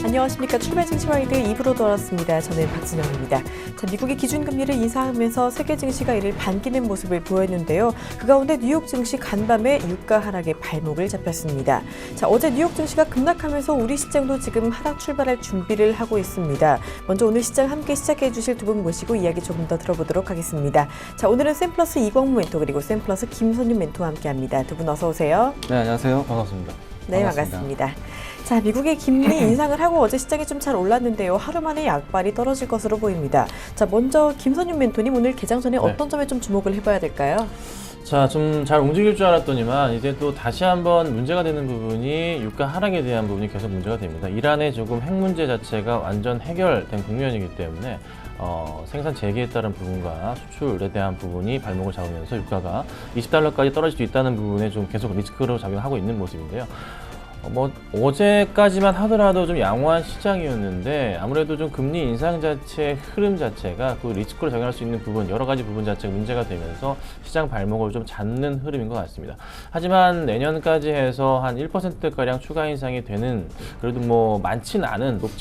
안녕하십니까. 출발 증시와이드 2부로 돌아왔습니다. 저는 박진영입니다. 자, 미국이 기준금리를 인상하면서 세계 증시가 이를 반기는 모습을 보였는데요. 그 가운데 뉴욕 증시 간밤에 유가 하락에 발목을 잡혔습니다. 자, 어제 뉴욕 증시가 급락하면서 우리 시장도 지금 하락 출발할 준비를 하고 있습니다. 먼저 오늘 시장 함께 시작해 주실 두 분 모시고 이야기 조금 더 들어보도록 하겠습니다. 자, 오늘은 샘플러스 이광무 멘토 그리고 샘플러스 김선윤 멘토와 함께합니다. 두 분 어서 오세요. 네, 안녕하세요. 반갑습니다. 네, 반갑습니다. 자, 미국의 금리 인상을 하고 어제 시장이 좀 잘 올랐는데요. 하루 만에 약발이 떨어질 것으로 보입니다. 자, 먼저 김선윤 멘토님 오늘 개장 전에 어떤 점에 좀 주목을 해봐야 될까요? 자, 좀 잘 움직일 줄 알았더니만 이제 또 다시 한번 문제가 되는 부분이 유가 하락에 대한 부분이 계속 문제가 됩니다. 이란의 조금 핵 문제 자체가 완전 해결된 국면이기 때문에 생산 재개에 따른 부분과 수출에 대한 부분이 발목을 잡으면서 유가가 $20까지 떨어질 수 있다는 부분에 좀 계속 리스크로 작용하고 있는 모습인데요. 어제까지만 하더라도 좀 양호한 시장이었는데 아무래도 좀 금리 인상 자체의 흐름 자체가 그 리스크로 작용할 수 있는 부분, 여러 가지 부분 자체가 문제가 되면서 시장 발목을 좀 잡는 흐름인 것 같습니다. 하지만 내년까지 해서 한 1%가량 추가 인상이 되는, 그래도 뭐 높진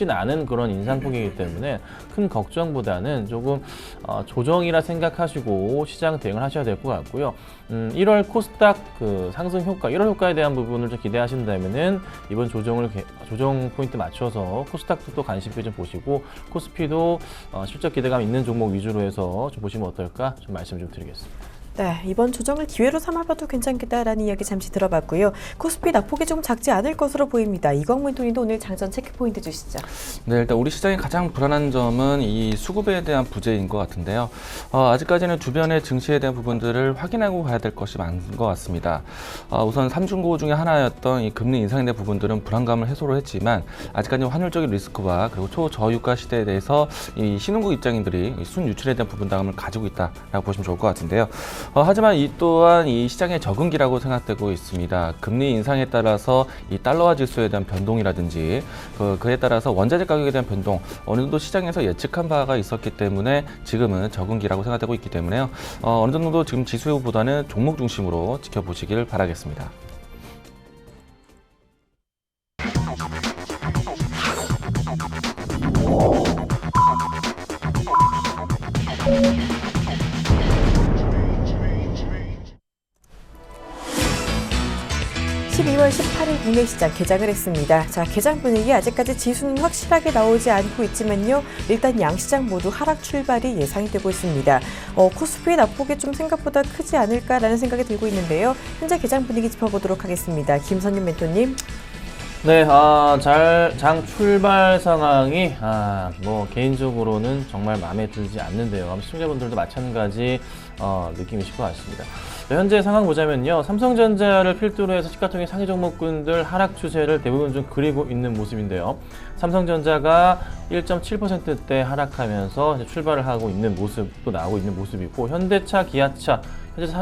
않은 그런 인상폭이기 때문에 큰 걱정보다는 조금 조정이라 생각하시고 시장 대응을 하셔야 될 것 같고요. 1월 코스닥 그 상승 효과, 1월 효과에 대한 부분을 좀 기대하신다면은 이번 조정 포인트 맞춰서 코스닥도 또 관심 있게 좀 보시고 코스피도 실적 기대감 있는 종목 위주로 해서 좀 보시면 어떨까 좀 말씀 좀 드리겠습니다. 네, 이번 조정을 기회로 삼아봐도 괜찮겠다라는 이야기 잠시 들어봤고요. 코스피 낙폭이 좀 작지 않을 것으로 보입니다. 이광무 멘토님도 오늘 장전 체크 포인트 주시죠. 네, 일단 우리 시장이 가장 불안한 점은 이 수급에 대한 부재인 것 같은데요. 아직까지는 주변의 증시에 대한 부분들을 확인하고 가야 될 것이 많은 것 같습니다. 우선 삼중고 중에 하나였던 이 금리 인상에 대한 부분들은 불안감을 해소를 했지만 아직까지 환율적인 리스크와 그리고 초저유가 시대에 대해서 이 신흥국 입장인들이 순유출에 대한 부분담을 가지고 있다라고 보시면 좋을 것 같은데요. 하지만 이 또한 이 시장의 적응기라고 생각되고 있습니다. 금리 인상에 따라서 이 달러화 지수에 대한 변동이라든지 그에 따라서 원자재 가격에 대한 변동 어느 정도 시장에서 예측한 바가 있었기 때문에 지금은 적응기라고 생각되고 있기 때문에요. 어느 정도 지금 지수보다는 종목 중심으로 지켜보시길 바라겠습니다. (12월 18일) 국내 시장 개장을 했습니다. 자, 개장 분위기 아직까지 지수는 확실하게 나오지 않고 있지만요. 일단 양시장 모두 하락 출발이 예상이 되고 있습니다. 코스피의 낙폭이 좀 생각보다 크지 않을까라는 생각이 들고 있는데요. 현재 개장 분위기 짚어보도록 하겠습니다. 김선윤 멘토님. 네, 장 출발 상황이 개인적으로는 정말 마음에 들지 않는데요. 시청자분들도 마찬가지 느낌이실 것 같습니다. 네, 현재 상황 보자면요. 삼성전자를 필두로 해서 시가총액 상위 종목군들 하락 추세를 대부분 좀 그리고 있는 모습인데요. 삼성전자가 1.7%대 하락하면서 이제 출발을 하고 있는 모습도 나오고 있는 모습이고, 현대차, 기아차,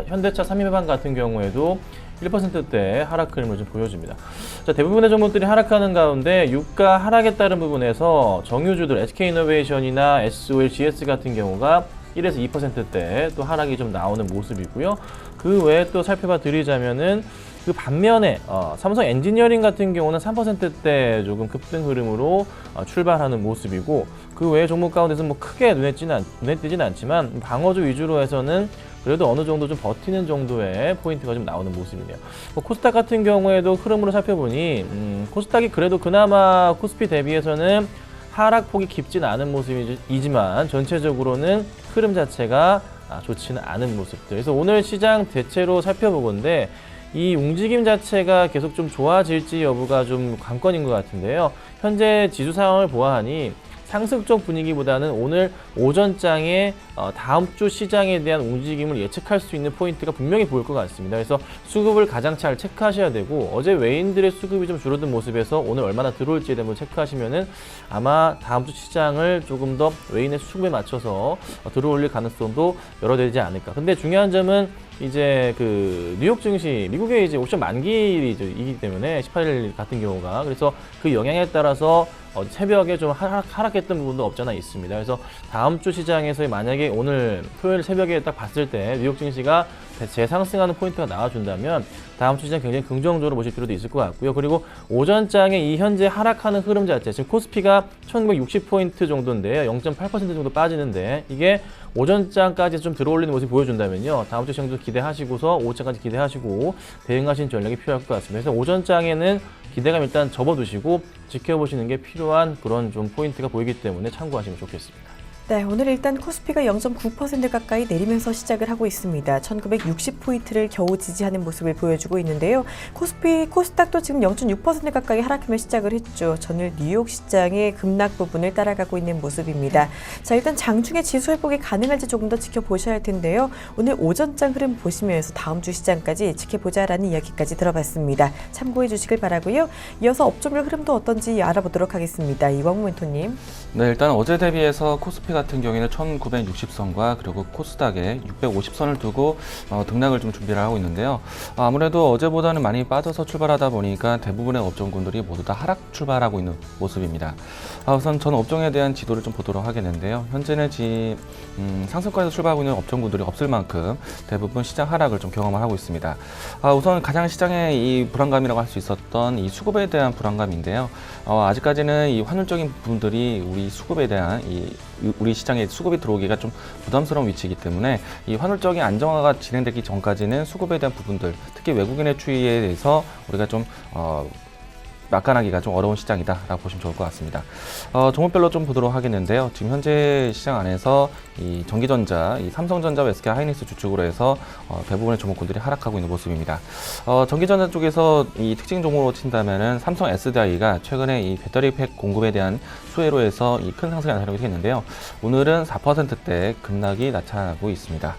현대차 3위반 같은 경우에도 1%대 하락 흐름을 좀 보여줍니다. 자, 대부분의 종목들이 하락하는 가운데 유가 하락에 따른 부분에서 정유주들 SK이노베이션이나 SOL, GS 같은 경우가 1에서 2%대 또 하락이 좀 나오는 모습이고요. 그 외에 또 살펴봐 드리자면은 그 반면에 삼성 엔지니어링 같은 경우는 3%대 조금 급등 흐름으로 출발하는 모습이고, 그 외의 종목 가운데서 뭐 크게 눈에 띄진 않지만 방어주 위주로 해서는 그래도 어느 정도 좀 버티는 정도의 포인트가 좀 나오는 모습이네요. 코스닥 같은 경우에도 흐름으로 살펴보니 코스닥이 그래도 그나마 코스피 대비해서는 하락폭이 깊진 않은 모습이지만 전체적으로는 흐름 자체가 좋지는 않은 모습들. 그래서 오늘 시장 대체로 살펴보건데 이 움직임 자체가 계속 좀 좋아질지 여부가 좀 관건인 것 같은데요. 현재 지수 상황을 보아하니 상승적 분위기보다는 오늘 오전장에 다음 주 시장에 대한 움직임을 예측할 수 있는 포인트가 분명히 보일 것 같습니다. 그래서 수급을 가장 잘 체크하셔야 되고, 어제 외인들의 수급이 좀 줄어든 모습에서 오늘 얼마나 들어올지에 대한 걸 체크하시면은 아마 다음 주 시장을 조금 더 외인의 수급에 맞춰서 들어올릴 가능성도 열어되지 않을까. 근데 중요한 점은 이제 그 뉴욕 증시, 미국의 이제 옵션 만기이기 때문에 18일 같은 경우가, 그래서 그 영향에 따라서 새벽에 좀 하락했던 부분도 없잖아 있습니다. 그래서 다음 주 시장에서 만약에 오늘 토요일 새벽에 딱 봤을 때 뉴욕 증시가 재상승하는 포인트가 나와준다면 다음 주 시장 굉장히 긍정적으로 보실 필요도 있을 것 같고요. 그리고 오전장의 이 현재 하락하는 흐름 자체, 지금 코스피가 1960포인트 정도인데요. 0.8% 정도 빠지는데 이게 오전장까지 좀 들어올리는 모습을 보여준다면요. 다음 주 시장도 기대하시고서 오후장까지 기대하시고 대응하시는 전략이 필요할 것 같습니다. 그래서 오전장에는 기대감 일단 접어두시고 지켜보시는 게 필요한 그런 좀 포인트가 보이기 때문에 참고하시면 좋겠습니다. 네, 오늘 일단 코스피가 0.9% 가까이 내리면서 시작을 하고 있습니다. 1960포인트를 겨우 지지하는 모습을 보여주고 있는데요. 코스닥도 지금 0.6% 가까이 하락하며 시작을 했죠. 전일 뉴욕 시장의 급락 부분을 따라가고 있는 모습입니다. 자, 일단 장중에 지수 회복이 가능할지 조금 더 지켜보셔야 할 텐데요. 오늘 오전장 흐름 보시면서 다음 주 시장까지 지켜보자라는 이야기까지 들어봤습니다. 참고해 주시길 바라고요. 이어서 업종별 흐름도 어떤지 알아보도록 하겠습니다. 이광무 멘토님. 네, 일단 어제 대비해서 코스피 같은 경우에는 1960선과 그리고 코스닥에 650선을 두고 등락을 좀 준비를 하고 있는데요. 아무래도 어제보다는 많이 빠져서 출발하다 보니까 대부분의 업종군들이 모두 다 하락 출발하고 있는 모습입니다. 우선 전 업종에 대한 지도를 좀 보도록 하겠는데요. 현재는 상승권에서 출발하고 있는 업종군들이 없을 만큼 대부분 시장 하락을 좀 경험을 하고 있습니다. 우선 가장 시장의 이 불안감이라고 할 수 있었던 이 수급에 대한 불안감인데요. 아직까지는 이 환율적인 부분들이 우리 수급에 대한 우리 시장에 수급이 들어오기가 좀 부담스러운 위치이기 때문에 이 환율적인 안정화가 진행되기 전까지는 수급에 대한 부분들, 특히 외국인의 추이에 대해서 우리가 좀 낙관하기가 좀 어려운 시장이다라고 보시면 좋을 것 같습니다. 종목별로 좀 보도록 하겠는데요. 지금 현재 시장 안에서 이 전기전자, 이 삼성전자와 SK 하이닉스 주축으로 해서 대부분의 종목군들이 하락하고 있는 모습입니다. 전기전자 쪽에서 이 특징 종목으로 친다면은 삼성 SDI가 최근에 이 배터리 팩 공급에 대한 수혜로 해서 이 큰 상승이 나타나고 있는데요. 오늘은 4%대 급락이 나타나고 있습니다.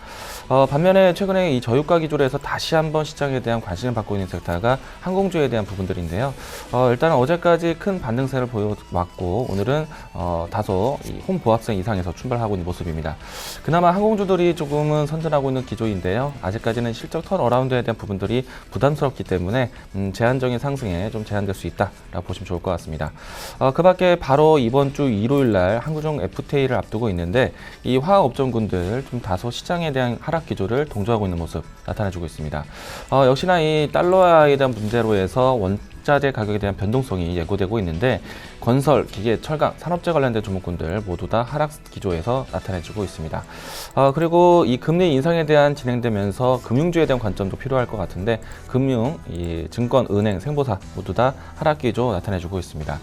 반면에 최근에 이 저유가 기조로 해서 다시 한번 시장에 대한 관심을 받고 있는 섹터가 항공주에 대한 부분들인데요. 일단 어제까지 큰 반등세를 보여왔고 오늘은 다소 홈보합성 이상에서 출발하고 있는 모습입니다. 그나마 항공주들이 조금은 선전하고 있는 기조인데요. 아직까지는 실적 턴 어라운드에 대한 부분들이 부담스럽기 때문에 제한적인 상승에 좀 제한될 수 있다라고 보시면 좋을 것 같습니다. 그 밖에 바로 이번 주 일요일 날 한국종 FTA를 앞두고 있는데 이 화학업종군들 좀 다소 시장에 대한 하락 기조를 동조하고 있는 모습 나타내주고 있습니다. 역시나 이 달러에 대한 문제로 해서 원자재 가격에 대한 변동성이 예고되고 있는데 건설, 기계, 철강, 산업재 관련된 종목군들 모두 다 하락 기조에서 나타내주고 있습니다. 그리고 이 금리 인상에 대한 진행되면서 금융주에 대한 관점도 필요할 것 같은데 금융, 이 증권, 은행, 생보사 모두 다 하락 기조 나타내주고 있습니다.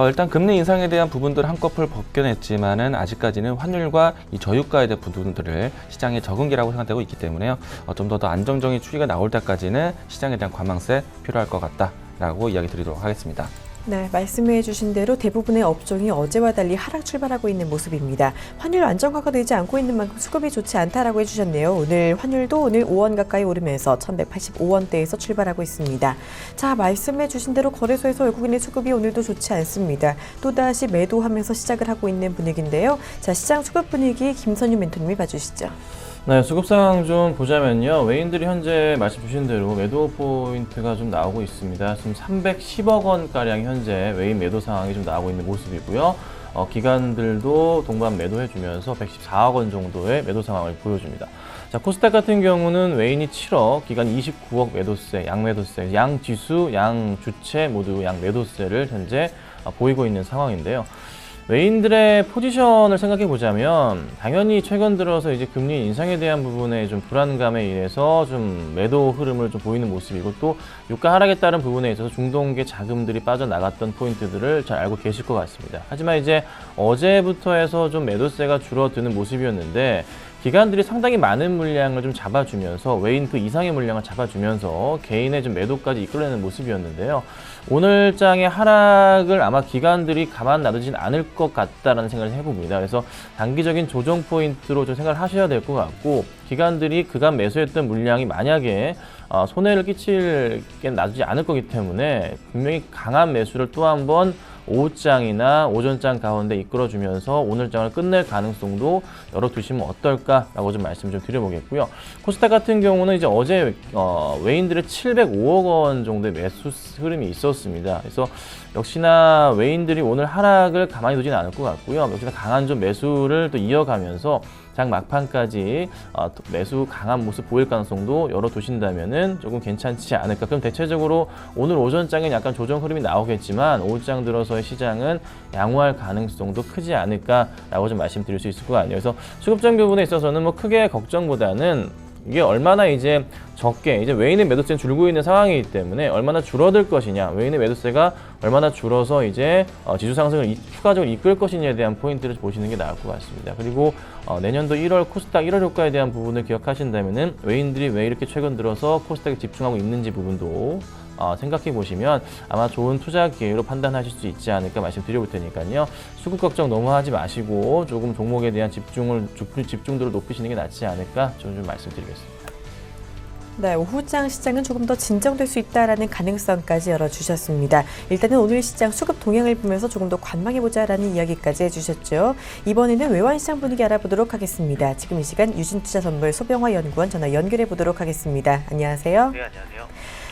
일단 금리 인상에 대한 부분들 한꺼풀 벗겨냈지만은 아직까지는 환율과 이 저유가에 대한 부분들을 시장의 적응기라고 생각되고 있기 때문에요. 좀 더 안정적인 추이가 나올 때까지는 시장에 대한 관망세 필요할 것 같다라고 이야기 드리도록 하겠습니다. 네, 말씀해 주신 대로 대부분의 업종이 어제와 달리 하락 출발하고 있는 모습입니다. 환율 안정화가 되지 않고 있는 만큼 수급이 좋지 않다라고 해주셨네요. 오늘 환율도 오늘 5원 가까이 오르면서 1185원대에서 출발하고 있습니다. 자, 말씀해 주신 대로 거래소에서 외국인의 수급이 오늘도 좋지 않습니다. 또다시 매도하면서 시작을 하고 있는 분위기인데요. 자, 시장 수급 분위기 김선유 멘토님이 봐주시죠. 네, 수급 상황 좀 보자면요. 외인들이 현재 말씀 주신 대로 매도 포인트가 좀 나오고 있습니다. 지금 310억 원가량 현재 외인 매도 상황이 좀 나오고 있는 모습이고요. 기관들도 동반 매도해주면서 114억 원 정도의 매도 상황을 보여줍니다. 자, 코스닥 같은 경우는 외인이 7억, 기관 29억 매도세, 양매도세, 양 지수, 양 주체 모두 양 매도세를 현재 보이고 있는 상황인데요. 외인들의 포지션을 생각해 보자면 당연히 최근 들어서 이제 금리 인상에 대한 부분에 좀 불안감에 의해서 좀 매도 흐름을 좀 보이는 모습이고 또 유가 하락에 따른 부분에 있어서 중동계 자금들이 빠져나갔던 포인트들을 잘 알고 계실 것 같습니다. 하지만 이제 어제부터 해서 좀 매도세가 줄어드는 모습이었는데 기관들이 상당히 많은 물량을 좀 잡아주면서 외인 그 이상의 물량을 잡아주면서 개인의 좀 매도까지 이끌어내는 모습이었는데요. 오늘 장의 하락을 아마 기관들이 가만 놔두진 않을 것 같다라는 생각을 해봅니다. 그래서 단기적인 조정 포인트로 좀 생각을 하셔야 될 것 같고 기관들이 그간 매수했던 물량이 만약에 손해를 끼칠게 놔두지 않을 거기 때문에 분명히 강한 매수를 또 한번 오후장이나 오전장 가운데 이끌어주면서 오늘장을 끝낼 가능성도 열어두시면 어떨까라고 좀 말씀 좀 드려보겠고요. 코스닥 같은 경우는 이제 어제 외인들의 705억 원 정도의 매수 흐름이 있었습니다. 그래서 역시나 외인들이 오늘 하락을 가만히 두지는 않을 것 같고요. 역시나 강한 좀 매수를 또 이어가면서 장 막판까지 매수 강한 모습 보일 가능성도 열어두신다면은 조금 괜찮지 않을까. 그럼 대체적으로 오늘 오전장엔 약간 조정 흐름이 나오겠지만 오후장 들어서의 시장은 양호할 가능성도 크지 않을까라고 좀 말씀드릴 수 있을 것 같네요. 그래서 수급장 부분에 있어서는 뭐 크게 걱정보다는 이게 얼마나 이제 적게 이제 외인의 매도세는 줄고 있는 상황이기 때문에 얼마나 줄어들 것이냐, 외인의 매도세가 얼마나 줄어서 이제 지수 상승을 추가적으로 이끌 것이냐에 대한 포인트를 보시는 게 나을 것 같습니다. 그리고 내년도 1월 코스닥 1월 효과에 대한 부분을 기억하신다면은 외인들이 왜 이렇게 최근 들어서 코스닥에 집중하고 있는지 부분도 생각해 보시면 아마 좋은 투자 기회로 판단하실 수 있지 않을까 말씀드려볼 테니까요. 수급 걱정 너무 하지 마시고 조금 종목에 대한 집중도를 높이시는 게 낫지 않을까 저는 좀 말씀드리겠습니다. 네, 오후장 시장은 조금 더 진정될 수 있다라는 가능성까지 열어주셨습니다. 일단은 오늘 시장 수급 동향을 보면서 조금 더 관망해보자라는 이야기까지 해주셨죠. 이번에는 외환시장 분위기 알아보도록 하겠습니다. 지금 이 시간 유진투자선물 소병화 연구원 전화 연결해보도록 하겠습니다. 안녕하세요. 네, 안녕하세요.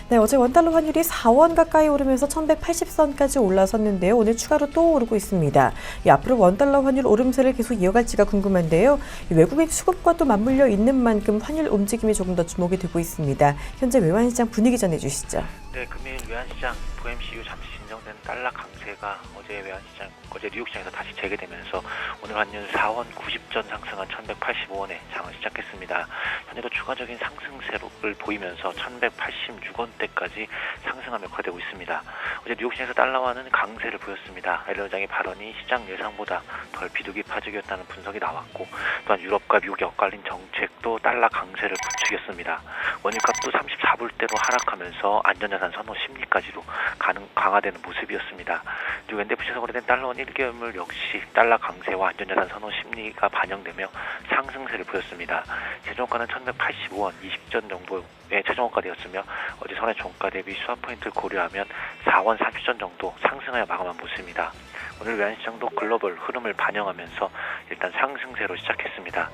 네, 어제 원달러 환율이 4원 가까이 오르면서 1180선까지 올라섰는데요. 오늘 추가로 또 오르고 있습니다. 앞으로 원달러 환율 오름세를 계속 이어갈지가 궁금한데요. 외국인 수급과 또 맞물려 있는 만큼 환율 움직임이 조금 더 주목이 되고 있습니다. 현재 외환시장 분위기 전해주시죠. 네, 금일 외환시장 FOMC 이후 잠시 진정된 달러 강세가 어제 뉴욕시장에서 다시 재개되면서 오늘 환율 4원 90전 상승한 1185원에 장을 시작했습니다. 현재도 추가적인 상승세를 보이면서 1186원대까지 상승하며 격화되고 있습니다. 어제 뉴욕시장에서 달러화는 강세를 보였습니다. 앨런 의장의 발언이 시장 예상보다 덜 비둘기 파죽이었다는 분석이 나왔고 또한 유럽과 미국이 엇갈린 정책도 달러 강세를 부추겼습니다. 원유값도 34불대로 하락하면서 안전자산 선호 심리까지도 강화되는 모습이었습니다. 그리고 엔데프시에서 거래된 달러원 1개월 역시 달러 강세와 안전자산 선호 심리가 반영되며 상승세를 보였습니다. 최종가는 1185원 20전 정도의 최종가되었으며 어제 선의 종가 대비 수합 포인트를 고려하면 4원 30전 정도 상승하여 마감한 모습입니다. 오늘 외환시장도 글로벌 흐름을 반영하면서 일단 상승세로 시작했습니다.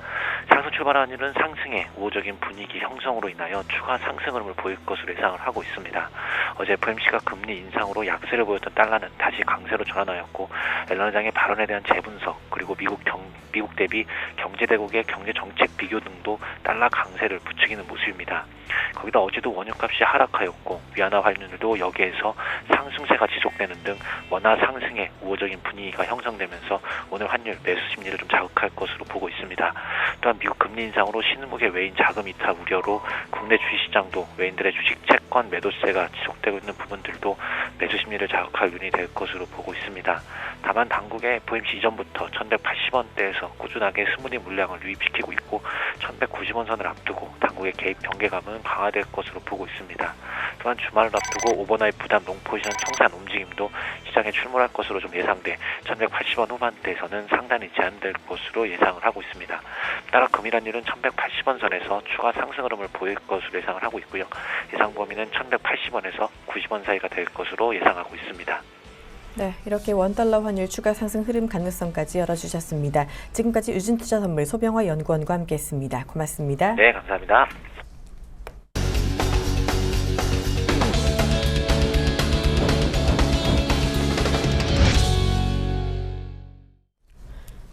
상승 출발한 일은 상승의 우호적인 분위기 형성으로 인하여 추가 상승 흐름을 보일 것으로 예상을 하고 있습니다. 어제 FOMC가 금리 인상으로 약세를 보였던 달러는 다시 강세로 전환하였고 앨런 의장의 발언에 대한 재분석 그리고 미국 대비 경제대국의 경제정책 비교 등도 달러 강세를 부추기는 모습입니다. 거기다 어제도 원유값이 하락하였고 위안화 환율도 여기에서 상승세가 지속되는 등 원화 상승의 우호적인 분위기가 형성되면서 오늘 환율 매수 심리를 좀 자극할 것으로 보고 있습니다. 또한 미국 금리 인상으로 신흥국의 외인 자금 이탈 우려로 국내 주식시장도 외인들의 주식 채권 매도세가 지속되고 있는 부분들도 매수 심리를 자극할 요인이 될 것으로 보고 있습니다. 다만 당국의 FOMC 이전부터 1180원대에서 꾸준하게 스무디 물량을 유입시키고 있고 1190원 선을 앞두고 당국의 개입 경계감은 강화될 것으로 보고 있습니다. 또한 주말을 앞두고 오버나잇 부담 롱포지션 청산 움직임도 시장에 출몰할 것으로 좀 예상돼 1180원 후반대에서는 상단이 제한될 것으로 예상을 하고 있습니다. 따라 금일 환율은 1180원 선에서 추가 상승 흐름을 보일 것으로 예상을 하고 있고요. 예상 범위는 1180원에서 90원 사이가 될 것으로 예상하고 있습니다. 네, 이렇게 원달러 환율 추가 상승 흐름 가능성까지 열어주셨습니다. 지금까지 유진투자선물 소병화 연구원과 함께했습니다. 고맙습니다. 네, 감사합니다.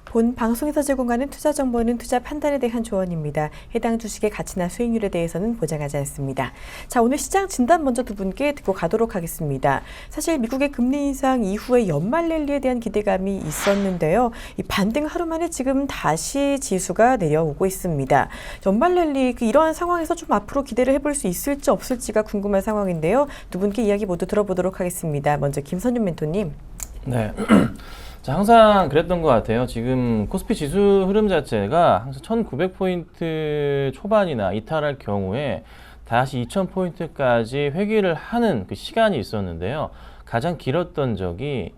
본 방송에서 제공하는 투자 정보는 투자 판단에 대한 조언입니다. 해당 주식의 가치나 수익률에 대해서는 보장하지 않습니다. 자, 오늘 시장 진단 먼저 두 분께 듣고 가도록 하겠습니다. 사실 미국의 금리 인상 이후에 연말 랠리에 대한 기대감이 있었는데요. 이 반등 하루 만에 지금 다시 지수가 내려오고 있습니다. 연말 랠리 이러한 상황에서 좀 앞으로 기대를 해볼 수 있을지 없을지가 궁금한 상황인데요. 두 분께 이야기 모두 들어보도록 하겠습니다. 먼저 김선윤 멘토님. 네. 자, 항상 그랬던 것 같아요. 지금 코스피 지수 흐름 자체가 항상 1900포인트 초반이나 이탈할 경우에 다시 2000포인트까지 회귀를 하는 그 시간이 있었는데요. 가장 길었던 적이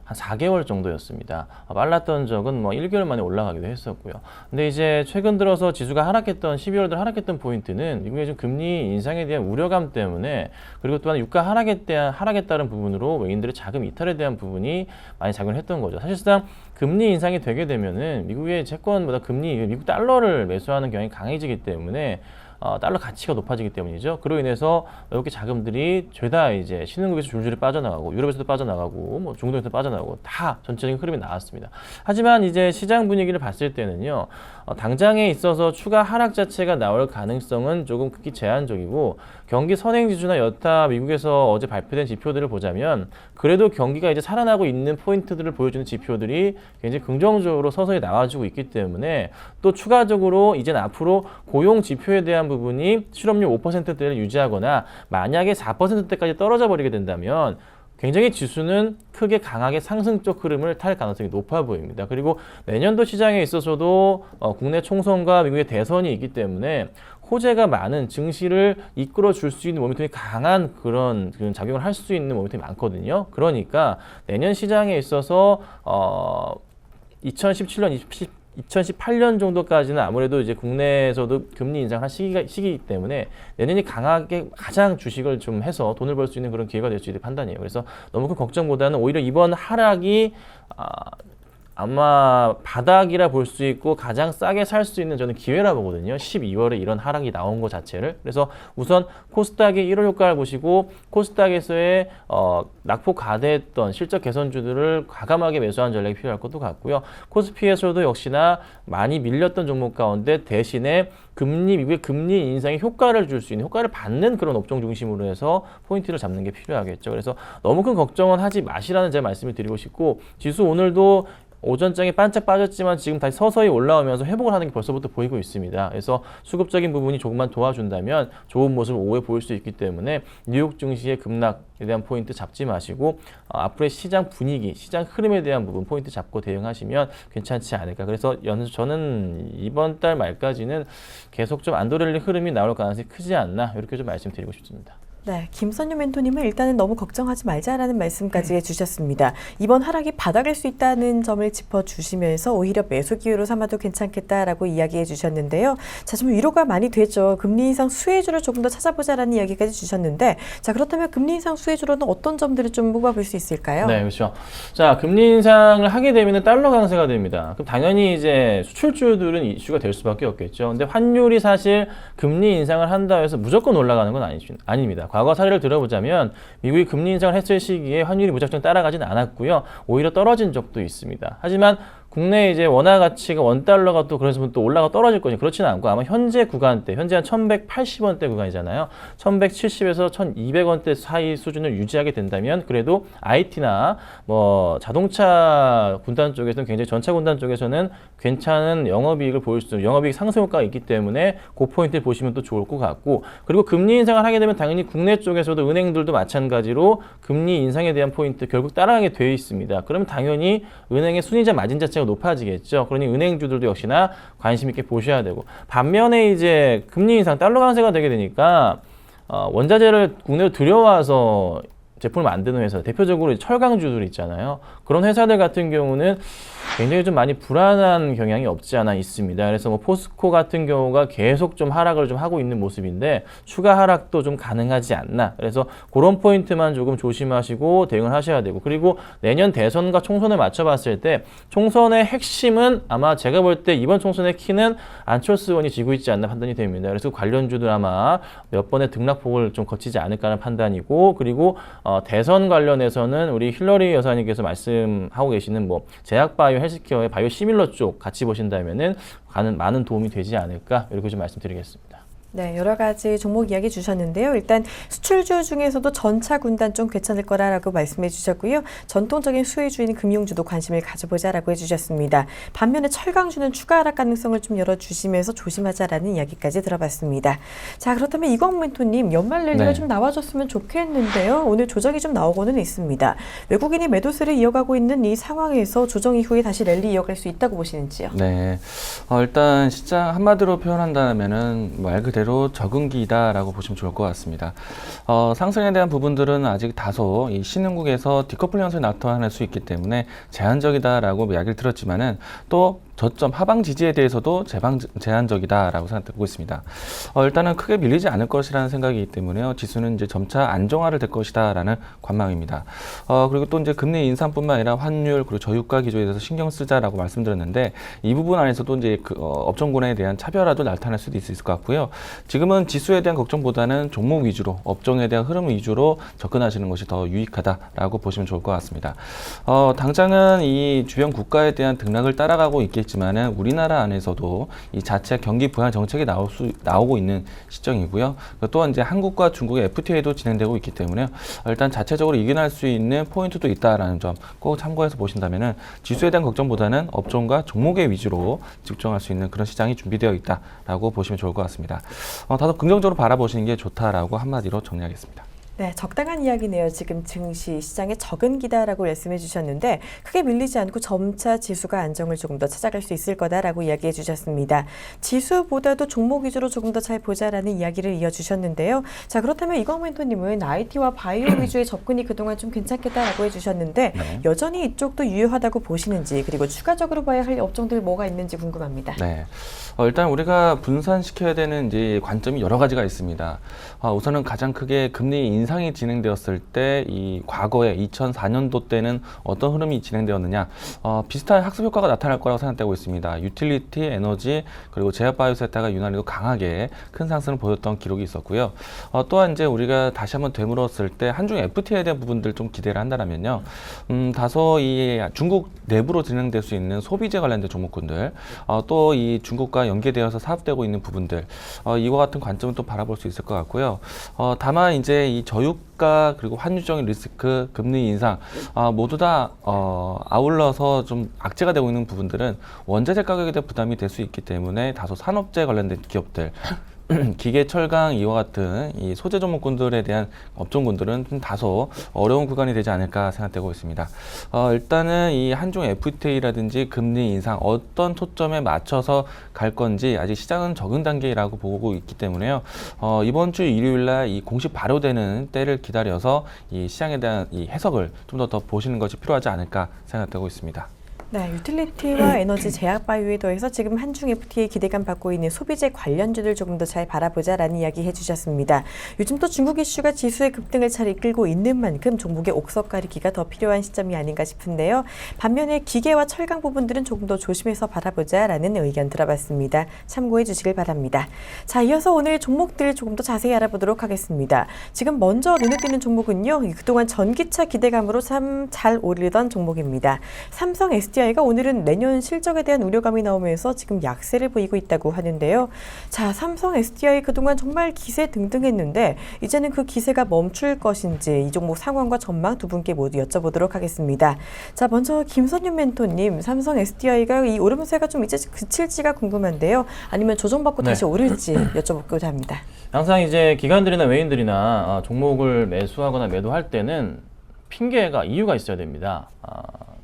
한 4개월 정도였습니다. 빨랐던 적은 뭐 1개월 만에 올라가기도 했었고요. 근데 이제 최근 들어서 지수가 하락했던 12월 들 하락했던 포인트는 미국의 좀 금리 인상에 대한 우려감 때문에 그리고 또한 유가 하락에 따른 부분으로 외인들의 자금 이탈에 대한 부분이 많이 작용을 했던 거죠. 사실상 금리 인상이 되게 되면은 미국의 채권보다 미국 달러를 매수하는 경향이 강해지기 때문에 달러 가치가 높아지기 때문이죠. 그로 인해서 외국계 자금들이 죄다 이제 신흥국에서 줄줄이 빠져나가고 유럽에서도 빠져나가고 뭐 중동에서도 빠져나가고 다 전체적인 흐름이 나왔습니다. 하지만 이제 시장 분위기를 봤을 때는요. 당장에 있어서 추가 하락 자체가 나올 가능성은 조금 극히 제한적이고 경기 선행지수나 여타 미국에서 어제 발표된 지표들을 보자면 그래도 경기가 이제 살아나고 있는 포인트들을 보여주는 지표들이 굉장히 긍정적으로 서서히 나와주고 있기 때문에 또 추가적으로 이제는 앞으로 고용 지표에 대한 부분이 실업률 5%대를 유지하거나 만약에 4%대까지 떨어져 버리게 된다면 굉장히 지수는 크게 강하게 상승적 흐름을 탈 가능성이 높아 보입니다. 그리고 내년도 시장에 있어서도 국내 총선과 미국의 대선이 있기 때문에 호재가 많은 증시를 이끌어 줄 수 있는 모멘텀이 강한 그런 작용을 할 수 있는 모멘텀이 많거든요. 그러니까 내년 시장에 있어서 2017년, 2018년 정도까지는 아무래도 이제 국내에서도 금리 인상할 시기이기 때문에 내년이 강하게 가장 주식을 좀 해서 돈을 벌 수 있는 그런 기회가 될 수 있는 판단이에요. 그래서 너무 큰 걱정보다는 오히려 이번 하락이 아마 바닥이라 볼 수 있고 가장 싸게 살 수 있는 저는 기회라 보거든요. 12월에 이런 하락이 나온 것 자체를. 그래서 우선 코스닥의 1월 효과를 보시고 코스닥에서의 낙폭 과대했던 실적 개선주들을 과감하게 매수하는 전략이 필요할 것도 같고요. 코스피에서도 역시나 많이 밀렸던 종목 가운데 대신에 미국의 금리 인상에 효과를 줄 수 있는, 효과를 받는 그런 업종 중심으로 해서 포인트를 잡는 게 필요하겠죠. 그래서 너무 큰 걱정은 하지 마시라는 제 말씀을 드리고 싶고, 지수 오늘도 오전장에 반짝 빠졌지만 지금 다시 서서히 올라오면서 회복을 하는 게 벌써부터 보이고 있습니다. 그래서 수급적인 부분이 조금만 도와준다면 좋은 모습을 오후에 보일 수 있기 때문에 뉴욕 증시의 급락에 대한 포인트 잡지 마시고 앞으로의 시장 분위기, 시장 흐름에 대한 부분 포인트 잡고 대응하시면 괜찮지 않을까. 그래서 저는 이번 달 말까지는 계속 좀 안도렐리 흐름이 나올 가능성이 크지 않나 이렇게 좀 말씀드리고 싶습니다. 네, 김선유 멘토님은 일단은 너무 걱정하지 말자라는 말씀까지 해주셨습니다. 이번 하락이 바닥일 수 있다는 점을 짚어주시면서 오히려 매수 기회로 삼아도 괜찮겠다라고 이야기해 주셨는데요. 자, 좀 위로가 많이 되죠. 금리 인상 수혜주를 조금 더 찾아보자라는 이야기까지 주셨는데, 자, 그렇다면 금리 인상 수혜주로는 어떤 점들을 좀 뽑아볼 수 있을까요? 네, 그렇죠. 자, 금리 인상을 하게 되면 달러 강세가 됩니다. 그럼 당연히 이제 수출주들은 이슈가 될 수밖에 없겠죠. 근데 환율이 사실 금리 인상을 한다 해서 무조건 올라가는 건 아닙니다. 과거 사례를 들어보자면 미국이 금리 인상을 했을 시기에 환율이 무작정 따라가지는 않았고요. 오히려 떨어진 적도 있습니다. 하지만 국내 이제 원화 가치가 원달러가 또 그래서 또 올라가 떨어질 거니 그렇지는 않고 아마 현재 구간대, 현재 한 1180원대 구간이잖아요. 1170에서 1200원대 사이 수준을 유지하게 된다면 그래도 IT나 뭐 자동차 군단 쪽에서는 굉장히 전차 군단 쪽에서는 괜찮은 영업이익을 보일 수, 영업이익 상승 효과가 있기 때문에 그 포인트를 보시면 또 좋을 것 같고, 그리고 금리 인상을 하게 되면 당연히 국내 쪽에서도 은행들도 마찬가지로 금리 인상에 대한 포인트 결국 따라가게 되어 있습니다. 그러면 당연히 은행의 순이자 마진 자체가 높아지겠죠. 그러니 은행주들도 역시나 관심 있게 보셔야 되고, 반면에 이제 금리 인상 달러 강세가 되게 되니까 원자재를 국내로 들여와서 제품을 만드는 회사, 대표적으로 철강주들 있잖아요. 그런 회사들 같은 경우는 굉장히 좀 많이 불안한 경향이 없지 않아 있습니다. 그래서 뭐 포스코 같은 경우가 계속 좀 하락을 좀 하고 있는 모습인데 추가 하락도 좀 가능하지 않나. 그래서 그런 포인트만 조금 조심하시고 대응을 하셔야 되고, 그리고 내년 대선과 총선을 맞춰봤을 때 총선의 핵심은 아마 제가 볼 때 이번 총선의 키는 안철수 의원이 지고 있지 않나 판단이 됩니다. 그래서 관련주들 아마 몇 번의 등락폭을 좀 거치지 않을까라는 판단이고, 그리고 대선 관련해서는 우리 힐러리 여사님께서 말씀하고 계시는 뭐 제약바이오 헬스케어의 바이오 시밀러 쪽 같이 보신다면은 많은 도움이 되지 않을까 이렇게 좀 말씀드리겠습니다. 네, 여러 가지 종목 이야기 주셨는데요. 일단 수출주 중에서도 전차 군단 좀 괜찮을 거라고 말씀해 주셨고요. 전통적인 수혜주인 금융주도 관심을 가져보자라고 해주셨습니다. 반면에 철강주는 추가 하락 가능성을 좀 열어주시면서 조심하자라는 이야기까지 들어봤습니다. 자, 그렇다면 이광 멘토님, 연말 랠리가 좀 나와줬으면 좋겠는데요. 오늘 조정이 좀 나오고는 있습니다. 외국인이 매도세를 이어가고 있는 이 상황에서 조정 이후에 다시 랠리 이어갈 수 있다고 보시는지요? 네, 일단 시장 한마디로 표현한다면은 말 그대로 적응기다라고 보시면 좋을 것 같습니다. 상승에 대한 부분들은 아직 다소 이 신흥국에서 디커플링 현상이 나타날 수 있기 때문에 제한적이다라고 이야기를 들었지만은 또 저점 하방 지지에 대해서도 제한적이다라고 생각되고 있습니다. 일단은 크게 밀리지 않을 것이라는 생각이기 때문에요. 지수는 이제 점차 안정화를 될 것이다라는 관망입니다. 그리고 또 이제 금리 인상뿐만 아니라 환율 그리고 저유가 기조에 대해서 신경 쓰자라고 말씀드렸는데 이 부분 안에서도 이제 업종군에 대한 차별화도 나타날 수도 있을 것 같고요. 지금은 지수에 대한 걱정보다는 종목 위주로 업종에 대한 흐름 위주로 접근하시는 것이 더 유익하다라고 보시면 좋을 것 같습니다. 당장은 이 주변 국가에 대한 등락을 따라가고 있겠지만은 우리나라 안에서도 이 자체 경기 부양 정책이 나오고 있는 시점이고요. 또한 이제 한국과 중국의 FTA도 진행되고 있기 때문에 일단 자체적으로 이겨낼 수 있는 포인트도 있다라는 점 꼭 참고해서 보신다면은 지수에 대한 걱정보다는 업종과 종목의 위주로 집중할 수 있는 그런 시장이 준비되어 있다라고 보시면 좋을 것 같습니다. 다소 긍정적으로 바라보시는 게 좋다라고 한마디로 정리하겠습니다. 네, 적당한 이야기네요. 지금 증시 시장에 적은 기다라고 말씀해 주셨는데 크게 밀리지 않고 점차 지수가 안정을 조금 더 찾아갈 수 있을 거다라고 이야기해 주셨습니다. 지수보다도 종목 위주로 조금 더 잘 보자라는 이야기를 이어주셨는데요. 자, 그렇다면 이광 멘토님은 IT와 바이오 위주의 접근이 그동안 좀 괜찮겠다라고 해주셨는데 네. 여전히 이쪽도 유효하다고 보시는지 그리고 추가적으로 봐야 할 업종들 뭐가 있는지 궁금합니다. 네. 일단 우리가 분산시켜야 되는 이제 관점이 여러 가지가 있습니다. 우선은 가장 크게 금리 인상이 진행되었을 때 이 과거에 2004년도 때는 어떤 흐름이 진행되었느냐 비슷한 학습 효과가 나타날 거라고 생각되고 있습니다. 유틸리티, 에너지 그리고 제약 바이오 섹터가 유난히도 강하게 큰 상승을 보였던 기록이 있었고요. 또한 이제 우리가 다시 한번 되물었을 때 한중 FTA에 대한 부분들 좀 기대를 한다면요. 다소 이 중국 내부로 진행될 수 있는 소비재 관련된 종목군들 또 이 중국과 연계되어서 사업되고 있는 부분들 이와 같은 관점은 또 바라볼 수 있을 것 같고요. 다만 이제 이 저유가 그리고 환율적인 리스크, 금리 인상 모두 다 아울러서 좀 악재가 되고 있는 부분들은 원자재 가격에 대한 부담이 될 수 있기 때문에 다소 산업재 관련된 기업들 기계, 철강 이와 같은 이 소재 종목군들에 대한 업종군들은 좀 다소 어려운 구간이 되지 않을까 생각되고 있습니다. 일단은 이 한중 FTA라든지 금리 인상 어떤 초점에 맞춰서 갈 건지 아직 시장은 적응 단계라고 보고 있기 때문에요. 이번 주 일요일날 이 공식 발효되는 때를 기다려서 이 시장에 대한 이 해석을 좀 더 보시는 것이 필요하지 않을까 생각되고 있습니다. 네, 유틸리티와 에너지, 제약 바이오에 더해서 지금 한중 FTA 기대감 받고 있는 소비재 관련주들 조금 더 잘 바라보자라는 이야기 해주셨습니다. 요즘 또 중국 이슈가 지수의 급등을 잘 이끌고 있는 만큼 종목의 옥석 가리기가 더 필요한 시점이 아닌가 싶은데요. 반면에 기계와 철강 부분들은 조금 더 조심해서 바라보자라는 의견 들어봤습니다. 참고해 주시길 바랍니다. 자, 이어서 오늘 종목들 조금 더 자세히 알아보도록 하겠습니다. 지금 먼저 눈에 띄는 종목은요. 그동안 전기차 기대감으로 참 잘 오르던 종목입니다. 삼성 SDI가 오늘은 내년 실적에 대한 우려감이 나오면서 지금 약세를 보이고 있다고 하는데요. 자, 삼성 SDI 그동안 정말 기세 등등했는데 이제는 그 기세가 멈출 것인지 이 종목 상황과 전망 두 분께 모두 여쭤보도록 하겠습니다. 자, 먼저 김선윤 멘토님, 삼성 SDI가 이 오름세가 좀 이제 그칠지가 궁금한데요. 아니면 조정받고 네. 다시 오를지 여쭤보고자 합니다. 항상 이제 기관들이나 외인들이나 종목을 매수하거나 매도할 때는 핑계가 이유가 있어야 됩니다.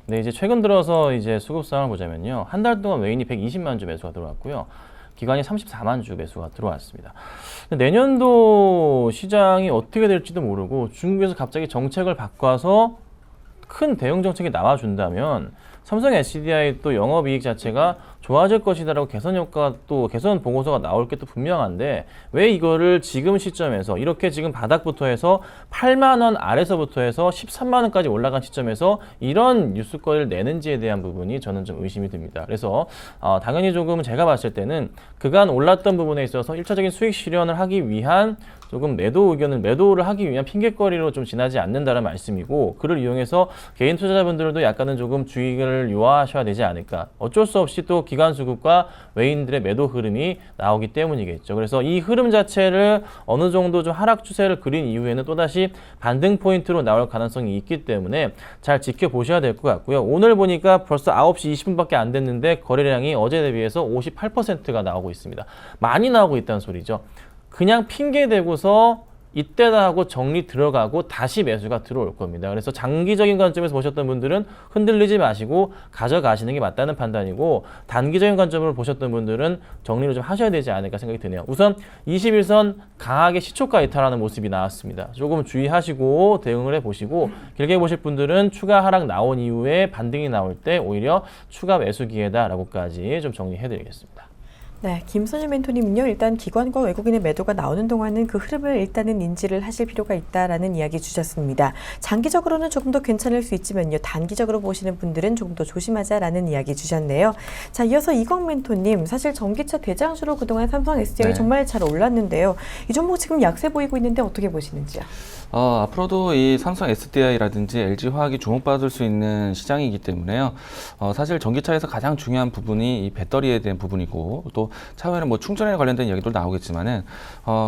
근데 이제 최근 들어서 이제 수급 상황을 보자면요. 한 달 동안 외인이 120만 주 매수가 들어왔고요. 기관이 34만 주 매수가 들어왔습니다. 근데 내년도 시장이 어떻게 될지도 모르고 중국에서 갑자기 정책을 바꿔서 큰 대응 정책이 나와준다면 삼성 SDI 또 영업이익 자체가 좋아질 것이다라고 개선 효과 또 개선 보고서가 나올 게 또 분명한데 왜 이거를 지금 시점에서 이렇게 지금 바닥부터 해서 8만 원 아래서부터 해서 13만 원까지 올라간 시점에서 이런 뉴스거리를 내는지에 대한 부분이 저는 좀 의심이 듭니다. 그래서 당연히 조금 제가 봤을 때는 그간 올랐던 부분에 있어서 1차적인 수익 실현을 하기 위한 조금 매도를 하기 위한 핑계거리로 좀 지나지 않는다는 말씀이고 그를 이용해서 개인 투자자분들도 약간은 조금 주의를 요하셔야 되지 않을까. 어쩔 수 없이 또 기관 수급과 외인들의 매도 흐름이 나오기 때문이겠죠. 그래서 이 흐름 자체를 어느 정도 좀 하락 추세를 그린 이후에는 또다시 반등 포인트로 나올 가능성이 있기 때문에 잘 지켜보셔야 될 것 같고요. 오늘 보니까 벌써 9시 20분밖에 안 됐는데 거래량이 어제 대비해서 58%가 나오고 있습니다. 많이 나오고 있다는 소리죠. 그냥 핑계 대고서 이때다 하고 정리 들어가고 다시 매수가 들어올 겁니다. 그래서 장기적인 관점에서 보셨던 분들은 흔들리지 마시고 가져가시는 게 맞다는 판단이고, 단기적인 관점으로 보셨던 분들은 정리를 좀 하셔야 되지 않을까 생각이 드네요. 우선 21선 강하게 시초가 이탈하는 모습이 나왔습니다. 조금 주의하시고 대응을 해보시고, 길게 보실 분들은 추가 하락 나온 이후에 반등이 나올 때 오히려 추가 매수 기회다라고까지 좀 정리해드리겠습니다. 네, 김선일 멘토님은요, 일단 기관과 외국인의 매도가 나오는 동안은 그 흐름을 일단은 인지를 하실 필요가 있다라는 이야기 주셨습니다. 장기적으로는 조금 더 괜찮을 수 있지만요, 단기적으로 보시는 분들은 조금 더 조심하자라는 이야기 주셨네요. 자, 이어서 이광 멘토님, 사실 전기차 대장주로 그동안 삼성 SDI 네. 정말 잘 올랐는데요. 이 종목 지금 약세 보이고 있는데 어떻게 보시는지요? 앞으로도 이 삼성 SDI라든지 LG화학이 주목받을 수 있는 시장이기 때문에요. 사실 전기차에서 가장 중요한 부분이 이 배터리에 대한 부분이고, 또 차후에는 뭐 충전에 관련된 이야기도 나오겠지만은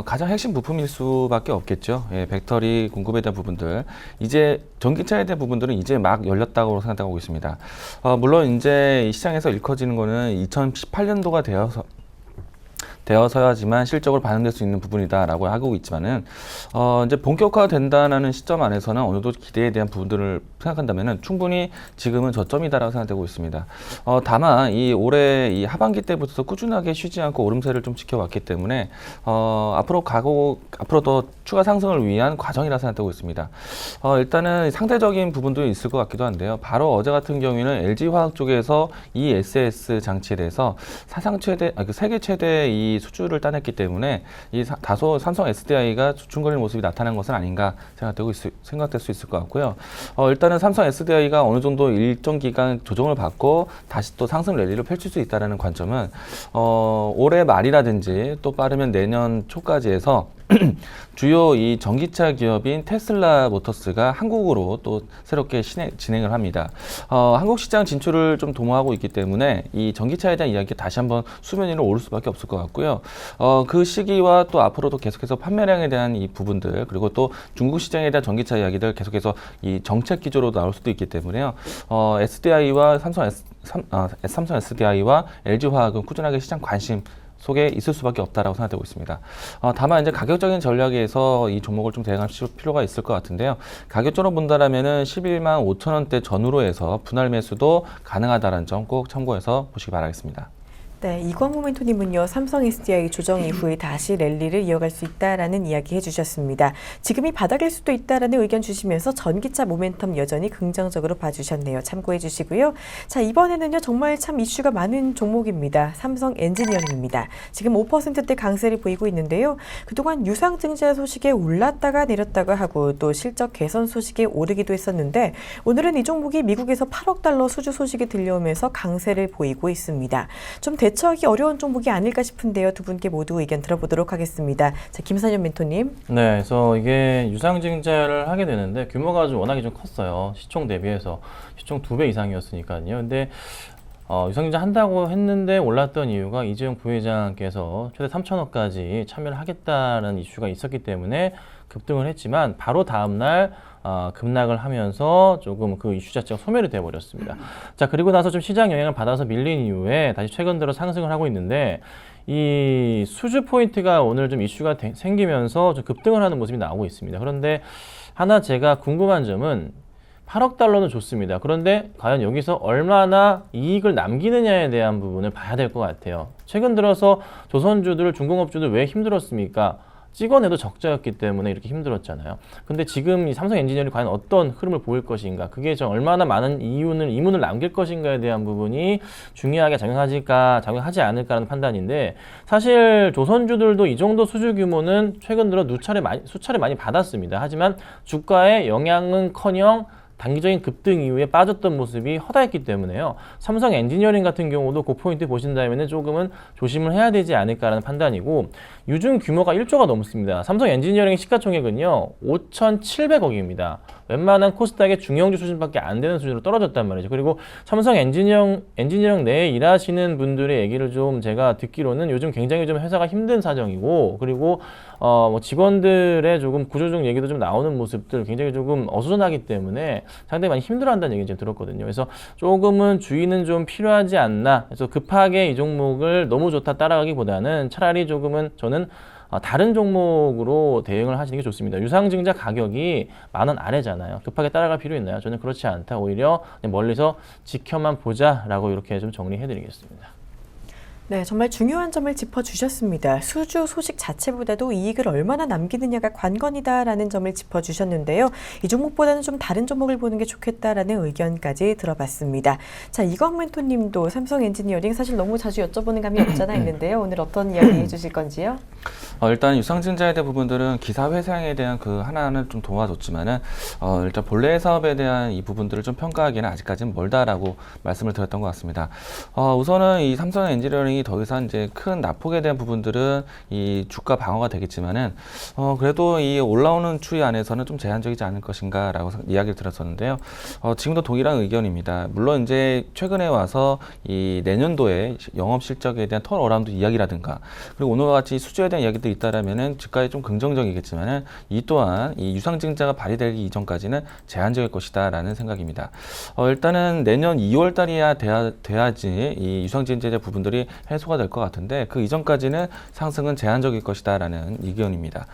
가장 핵심 부품일 수밖에 없겠죠. 예, 배터리 공급에 대한 부분들, 이제 전기차에 대한 부분들은 이제 막 열렸다고 생각하고 있습니다. 물론 이제 이 시장에서 일커지는 거는 2018년도가 되어서야지만 실적으로 반영될 수 있는 부분이다라고 하고 있지만은 이제 본격화된다는 시점 안에서는 어느 정도 기대에 대한 부분들을 생각한다면은 충분히 지금은 저점이다라고 생각되고 있습니다. 다만 이 올해 이 하반기 때부터 꾸준하게 쉬지 않고 오름세를 좀 지켜왔기 때문에 앞으로 더 추가 상승을 위한 과정이라 생각되고 있습니다. 일단은 상대적인 부분도 있을 것 같기도 한데요. 바로 어제 같은 경우에는 LG화학 쪽에서 이 SS 장치에 대해서 사상 최대, 세계 최대 이 수주를 따냈기 때문에 다소 삼성 SDI가 중거리 모습이 나타난 것은 아닌가 생각될 수 있을 것 같고요. 일단은 삼성 SDI가 어느 정도 일정 기간 조정을 받고 다시 또 상승 랠리를 펼칠 수 있다는 관점은 올해 말이라든지 또 빠르면 내년 초까지 해서 주요 이 전기차 기업인 테슬라 모터스가 한국으로 또 새롭게 진행을 합니다. 한국 시장 진출을 좀 도모하고 있기 때문에 이 전기차에 대한 이야기가 다시 한번 수면 위로 오를 수밖에 없을 것 같고요. 그 시기와 또 앞으로도 계속해서 판매량에 대한 이 부분들, 그리고 또 중국 시장에 대한 전기차 이야기들 계속해서 이 정책 기조로 나올 수도 있기 때문에요. SDI와 삼성 SDI와 LG화학은 꾸준하게 시장 관심 속에 있을 수밖에 없다라고 생각되고 있습니다. 다만 이제 가격적인 전략에서 이 종목을 좀 대응하실 필요가 있을 것 같은데요. 가격적으로 본다면은 11만 5천 원대 전후로 해서 분할 매수도 가능하다는 점 꼭 참고해서 보시기 바라겠습니다. 네, 이광호 멘토님은요, 삼성 SDI 조정 이후에 다시 랠리를 이어갈 수 있다라는 이야기 해주셨습니다. 지금이 바닥일 수도 있다라는 의견 주시면서 전기차 모멘텀 여전히 긍정적으로 봐주셨네요. 참고해 주시고요. 자, 이번에는요, 정말 참 이슈가 많은 종목입니다. 삼성 엔지니어링입니다. 지금 5%대 강세를 보이고 있는데요. 그동안 유상증자 소식에 올랐다가 내렸다가 하고 또 실적 개선 소식에 오르기도 했었는데, 오늘은 이 종목이 미국에서 8억 달러 수주 소식이 들려오면서 강세를 보이고 있습니다. 좀 대처하기 어려운 종목이 아닐까 싶은데요. 두 분께 모두 의견 들어보도록 하겠습니다. 자, 김선현 멘토님. 네, 그래서 이게 유상증자를 하게 되는데 규모가 워낙에 좀 컸어요. 시총 대비해서 시총 2배 이상이었으니까요. 근데 유상증자 한다고 했는데 올랐던 이유가 이재용 부회장께서 최대 3천억까지 참여를 하겠다는 이슈가 있었기 때문에 급등을 했지만, 바로 다음날 급락을 하면서 조금 그 이슈 자체가 소멸이 되어버렸습니다. 자, 그리고 나서 좀 시장 영향을 받아서 밀린 이후에 다시 최근 들어 상승을 하고 있는데, 이 수주 포인트가 오늘 좀 이슈가 생기면서 좀 급등을 하는 모습이 나오고 있습니다. 그런데 하나 제가 궁금한 점은 8억 달러는 좋습니다. 그런데 과연 여기서 얼마나 이익을 남기느냐에 대한 부분을 봐야 될 것 같아요. 최근 들어서 조선주들, 중공업주들 왜 힘들었습니까? 찍어내도 적자였기 때문에 이렇게 힘들었잖아요. 근데 지금 이 삼성 엔지니어링이 과연 어떤 흐름을 보일 것인가, 그게 좀 얼마나 많은 이문을 남길 것인가에 대한 부분이 중요하게 작용하지 않을까라는 판단인데, 사실 조선주들도 이 정도 수주 규모는 최근 들어 수차례 많이 받았습니다. 하지만 주가의 영향은커녕 단기적인 급등 이후에 빠졌던 모습이 허다했기 때문에요. 삼성 엔지니어링 같은 경우도 그 포인트 보신다면 조금은 조심을 해야 되지 않을까라는 판단이고, 유증 규모가 1조가 넘습니다. 삼성 엔지니어링 시가총액은요 5,700억입니다. 웬만한 코스닥의 중형주 수준밖에 안 되는 수준으로 떨어졌단 말이죠. 그리고 삼성 엔지니어링 내에 일하시는 분들의 얘기를 좀 제가 듣기로는 요즘 굉장히 좀 회사가 힘든 사정이고, 그리고 뭐 직원들의 조금 구조적 얘기도 좀 나오는 모습들 굉장히 조금 어수선하기 때문에 상당히 많이 힘들어한다는 얘기 좀 들었거든요. 그래서 조금은 주의는 좀 필요하지 않나. 그래서 급하게 이 종목을 너무 좋다 따라가기보다는 차라리 조금은 저는 다른 종목으로 대응을 하시는 게 좋습니다. 유상증자 가격이 10,000원 아래잖아요. 급하게 따라갈 필요 있나요? 저는 그렇지 않다. 오히려 그냥 멀리서 지켜만 보자라고 이렇게 좀 정리해드리겠습니다. 네, 정말 중요한 점을 짚어주셨습니다. 수주 소식 자체보다도 이익을 얼마나 남기느냐가 관건이다라는 점을 짚어주셨는데요. 이 종목보다는 좀 다른 종목을 보는 게 좋겠다라는 의견까지 들어봤습니다. 자, 이광 멘토님도 삼성 엔지니어링 사실 너무 자주 여쭤보는 감이 없잖아 있는데요. 오늘 어떤 이야기 해주실 건지요? 일단 유상증자에 대한 부분들은 기사 회상에 대한 그 하나는 좀 도와줬지만은 일단 본래 사업에 대한 이 부분들을 좀 평가하기에는 아직까지는 멀다라고 말씀을 드렸던 것 같습니다. 우선은 이 삼성 엔지니어링이 더 이상 이제 큰 낙폭에 대한 부분들은 이 주가 방어가 되겠지만은 그래도 이 올라오는 추이 안에서는 좀 제한적이지 않을 것인가라고 이야기를 들었었는데요. 지금도 동일한 의견입니다. 물론 이제 최근에 와서 이 내년도에 영업 실적에 대한 턴어라운드 이야기라든가 그리고 오늘과 같이 수주에 대한 이야기들이 있다라면은 주가에 좀 긍정적이겠지만은 이 또한 이 유상증자가 발휘되기 이전까지는 제한적일 것이다라는 생각입니다. 일단은 내년 2월 달이야 돼야지 이 유상증자 부분들이 해소가 될 것 같은데 그 이전까지는 상승은 제한적일 것이다라는 의견입니다.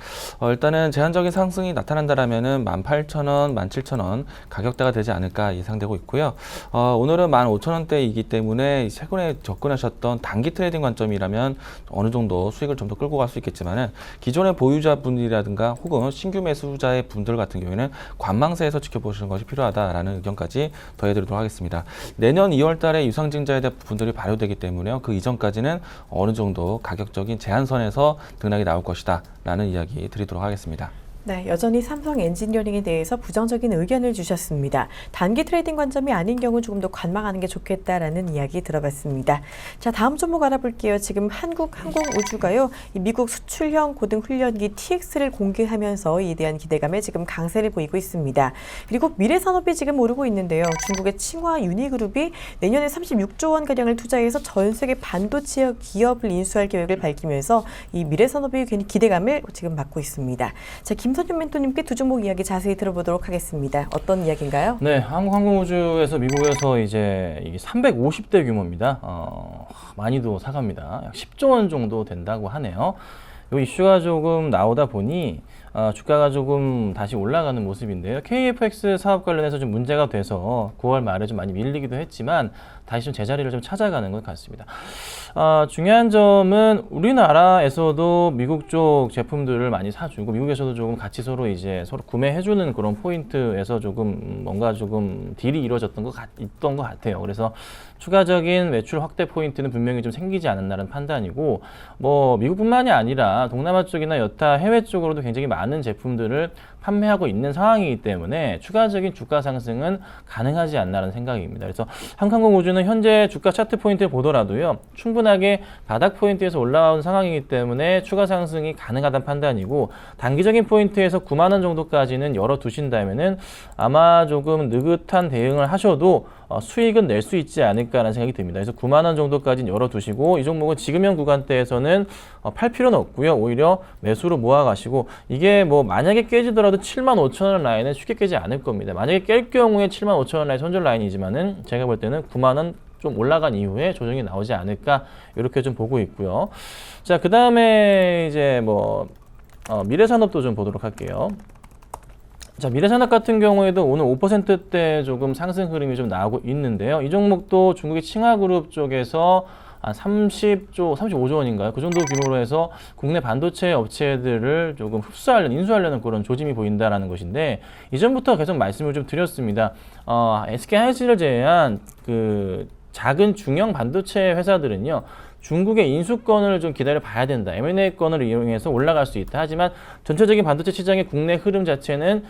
일단은 제한적인 상승이 나타난다라면은 18,000원, 17,000원 가격대가 되지 않을까 예상되고 있고요. 오늘은 15,000원대이기 때문에 최근에 접근하셨던 단기 트레이딩 관점이라면 어느 정도 수익을 좀 더 끌고 갈 수 있겠지만은 기존의 보유자분이라든가 혹은 신규 매수자의 분들 같은 경우에는 관망세에서 지켜보시는 것이 필요하다라는 의견까지 더해드리도록 하겠습니다. 내년 2월 달에 유상증자에 대한 부분들이 발효되기 때문에요. 그 이전까지는 어느 정도 가격적인 제한선에서 등락이 나올 것이다 라는 이야기 드리도록 하겠습니다. 네, 여전히 삼성 엔지니어링에 대해서 부정적인 의견을 주셨습니다. 단기 트레이딩 관점이 아닌 경우 조금 더 관망하는 게 좋겠다라는 이야기 들어봤습니다. 자, 다음 종목 알아볼게요. 지금 한국항공우주가요, 이 미국 수출형 고등훈련기 TX를 공개하면서 이에 대한 기대감에 지금 강세를 보이고 있습니다. 그리고 미래산업이 지금 오르고 있는데요. 중국의 칭화 유니그룹이 내년에 36조 원 가량을 투자해서 전 세계 반도체 기업을 인수할 계획을 밝히면서 이 미래산업이 괜히 기대감을 지금 받고 있습니다. 자, 김선준 멘토님께 두 종목 이야기 자세히 들어보도록 하겠습니다. 어떤 이야기인가요? 네, 한국항공우주에서 미국에서 이제 이게 350대 규모입니다. 많이도 사갑니다. 약 10조 원 정도 된다고 하네요. 이 이슈가 조금 나오다 보니 주가가 조금 다시 올라가는 모습인데요. KFX 사업 관련해서 좀 문제가 돼서 9월 말에 좀 많이 밀리기도 했지만 다시 좀 제자리를 좀 찾아가는 것 같습니다. 중요한 점은 우리나라에서도 미국 쪽 제품들을 많이 사주고 미국에서도 조금 같이 서로 구매해주는 그런 포인트에서 조금 뭔가 조금 딜이 이루어졌던 있던 것 같아요. 그래서 추가적인 매출 확대 포인트는 분명히 좀 생기지 않았나라는 판단이고, 뭐 미국뿐만이 아니라 동남아 쪽이나 여타 해외 쪽으로도 굉장히 많은 제품들을 판매하고 있는 상황이기 때문에 추가적인 주가 상승은 가능하지 않나라는 생각입니다. 그래서 한국항공우주는 현재 주가 차트 포인트를 보더라도요, 충분하게 바닥 포인트에서 올라온 상황이기 때문에 추가 상승이 가능하다는 판단이고, 단기적인 포인트에서 9만 원 정도까지는 열어두신다면은 아마 조금 느긋한 대응을 하셔도 수익은 낼 수 있지 않을까라는 생각이 듭니다. 그래서 9만 원 정도까지는 열어두시고, 이 종목은 지금형 구간대에서는 팔 필요는 없고요. 오히려 매수로 모아가시고, 이게 뭐 만약에 깨지더라도 75,000원 라인은 쉽게 깨지 않을 겁니다. 만약에 깰 경우에 75,000원 라인 손절 라인이지만은 제가 볼 때는 9만 원 좀 올라간 이후에 조정이 나오지 않을까 이렇게 좀 보고 있고요. 자, 그 다음에 이제 미래산업도 좀 보도록 할게요. 자, 미래산업 같은 경우에도 오늘 5%대 조금 상승 흐름이 좀 나오고 있는데요. 이 종목도 중국의 칭화그룹 쪽에서 35조 원인가요? 그 정도 규모로 해서 국내 반도체 업체들을 조금 인수하려는 그런 조짐이 보인다라는 것인데, 이전부터 계속 말씀을 좀 드렸습니다. SK하이닉스를 제외한 그 작은 중형 반도체 회사들은요, 중국의 인수권을 좀 기다려 봐야 된다. M&A권을 이용해서 올라갈 수 있다. 하지만 전체적인 반도체 시장의 국내 흐름 자체는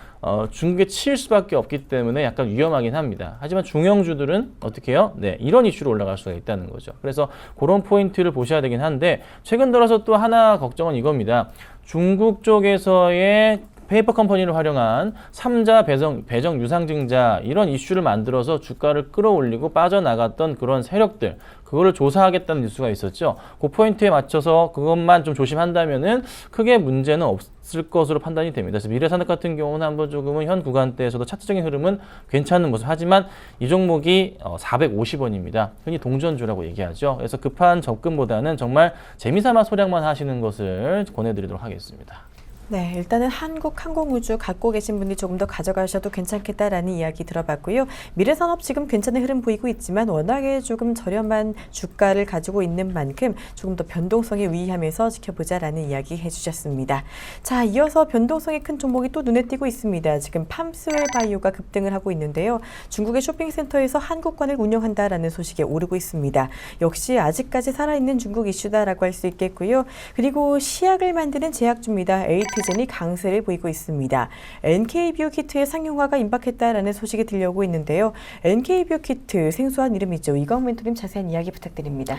중국에 치일 수밖에 없기 때문에 약간 위험하긴 합니다. 하지만 중형주들은 어떻게 해요? 네, 이런 이슈로 올라갈 수가 있다는 거죠. 그래서 그런 포인트를 보셔야 되긴 한데, 최근 들어서 또 하나 걱정은 이겁니다. 중국 쪽에서의 페이퍼 컴퍼니를 활용한 3자 배정 유상증자 이런 이슈를 만들어서 주가를 끌어올리고 빠져나갔던 그런 세력들 그거를 조사하겠다는 뉴스가 있었죠. 그 포인트에 맞춰서 그것만 좀 조심한다면은 크게 문제는 없을 것으로 판단이 됩니다. 그래서 미래산업 같은 경우는 한번 조금은 현 구간대에서도 차트적인 흐름은 괜찮은 모습. 하지만 이 종목이 450원입니다. 흔히 동전주라고 얘기하죠. 그래서 급한 접근보다는 정말 재미삼아 소량만 하시는 것을 권해드리도록 하겠습니다. 네, 일단은 한국항공우주 갖고 계신 분이 조금 더 가져가셔도 괜찮겠다라는 이야기 들어봤고요. 미래산업 지금 괜찮은 흐름 보이고 있지만 워낙에 조금 저렴한 주가를 가지고 있는 만큼 조금 더 변동성에 유의하면서 지켜보자라는 이야기 해주셨습니다. 자, 이어서 변동성이 큰 종목이 또 눈에 띄고 있습니다. 지금 팜스웰 바이오가 급등을 하고 있는데요. 중국의 쇼핑센터에서 한국관을 운영한다라는 소식에 오르고 있습니다. 역시 아직까지 살아있는 중국 이슈다라고 할 수 있겠고요. 그리고 시약을 만드는 제약주입니다. AT젠이 강세를 보이고 있습니다. NK비오키트의 상용화가 임박했다라는 소식이 들려오고 있는데요. NK비오키트 생소한 이름이죠. 이광 멘토님 자세한 이야기 부탁드립니다.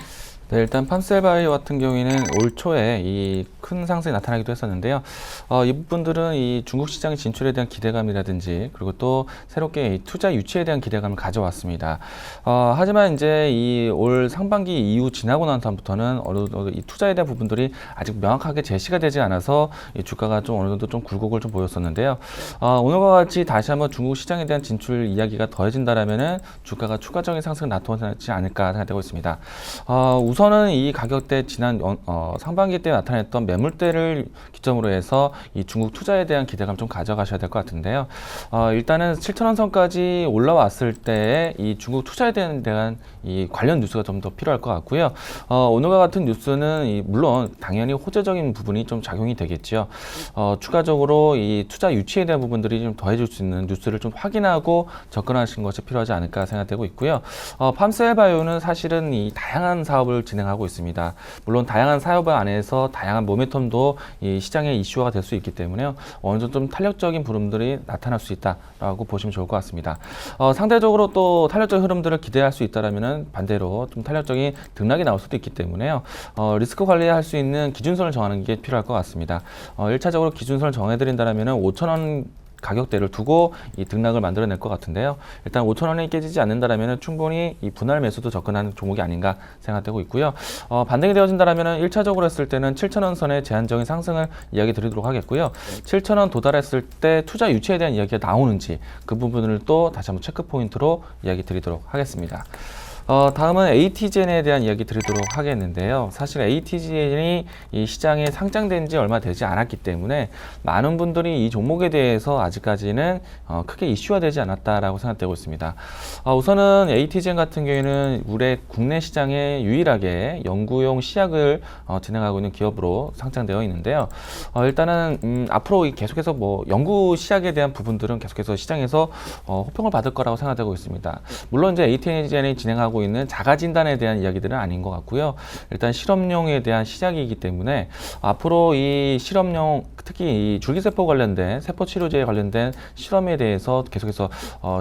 네, 일단 팜셀바이오 같은 경우에는 올 초에 이 큰 상승이 나타나기도 했었는데요. 이 부분들은 이 중국 시장 진출에 대한 기대감이라든지 그리고 또 새롭게 이 투자 유치에 대한 기대감을 가져왔습니다. 하지만 이제 이 올 상반기 이후 지나고 난 다음부터는 어느 정도 이 투자에 대한 부분들이 아직 명확하게 제시가 되지 않아서 이 주가가 좀 어느 정도 좀 굴곡을 좀 보였었는데요. 오늘과 같이 다시 한번 중국 시장에 대한 진출 이야기가 더해진다라면은 주가가 추가적인 상승을 나타나지 않을까 생각되고 있습니다. 우선은 이 가격대 지난 상반기 때 나타냈던 매물대를 기점으로 해서 이 중국 투자에 대한 기대감 좀 가져가셔야 될 것 같은데요. 일단은 7,000원 선까지 올라왔을 때 이 중국 투자에 대한 이 관련 뉴스가 좀 더 필요할 것 같고요. 오늘과 같은 뉴스는 물론 당연히 호재적인 부분이 좀 작용이 되겠죠. 추가적으로 이 투자 유치에 대한 부분들이 좀 더해질 수 있는 뉴스를 좀 확인하고 접근하시는 것이 필요하지 않을까 생각되고 있고요. 팜셀바이오는 사실은 이 다양한 사업을 진행하고 있습니다. 물론 다양한 사업 안에서 다양한 모멘텀도 이 시장의 이슈화가 될 수 있기 때문에요. 어느 정도 좀 탄력적인 부분들이 나타날 수 있다라고 보시면 좋을 것 같습니다. 상대적으로 또 탄력적인 흐름들을 기대할 수 있다라면은 반대로 좀 탄력적인 등락이 나올 수도 있기 때문에요. 리스크 관리할 수 있는 기준선을 정하는 게 필요할 것 같습니다. 1차적으로 기준선을 정해드린다라면은 5,000원 가격대를 두고 이 등락을 만들어낼 것 같은데요. 일단 5,000원이 깨지지 않는다라면 충분히 이 분할 매수도 접근하는 종목이 아닌가 생각되고 있고요. 반등이 되어진다라면 1차적으로 했을 때는 7,000원 선의 제한적인 상승을 이야기 드리도록 하겠고요. 7,000원 도달했을 때 투자 유치에 대한 이야기가 나오는지 그 부분을 또 다시 한번 체크 포인트로 이야기 드리도록 하겠습니다. 다음은 AT젠에 대한 이야기 드리도록 하겠는데요. 사실 AT젠이 이 시장에 상장된 지 얼마 되지 않았기 때문에 많은 분들이 이 종목에 대해서 아직까지는 크게 이슈화되지 않았다라고 생각되고 있습니다. 우선은 AT젠 같은 경우에는 우리 국내 시장에 유일하게 연구용 시약을 진행하고 있는 기업으로 상장되어 있는데요. 일단은 앞으로 계속해서 연구 시약에 대한 부분들은 계속해서 시장에서 호평을 받을 거라고 생각되고 있습니다. 물론 이제 AT젠이 진행하고 있는 자가 진단에 대한 이야기들은 아닌 것 같고요. 일단 실험용에 대한 시작이기 때문에 앞으로 이 실험용 특히 이 줄기세포 관련된 세포 치료제에 관련된 실험에 대해서 계속해서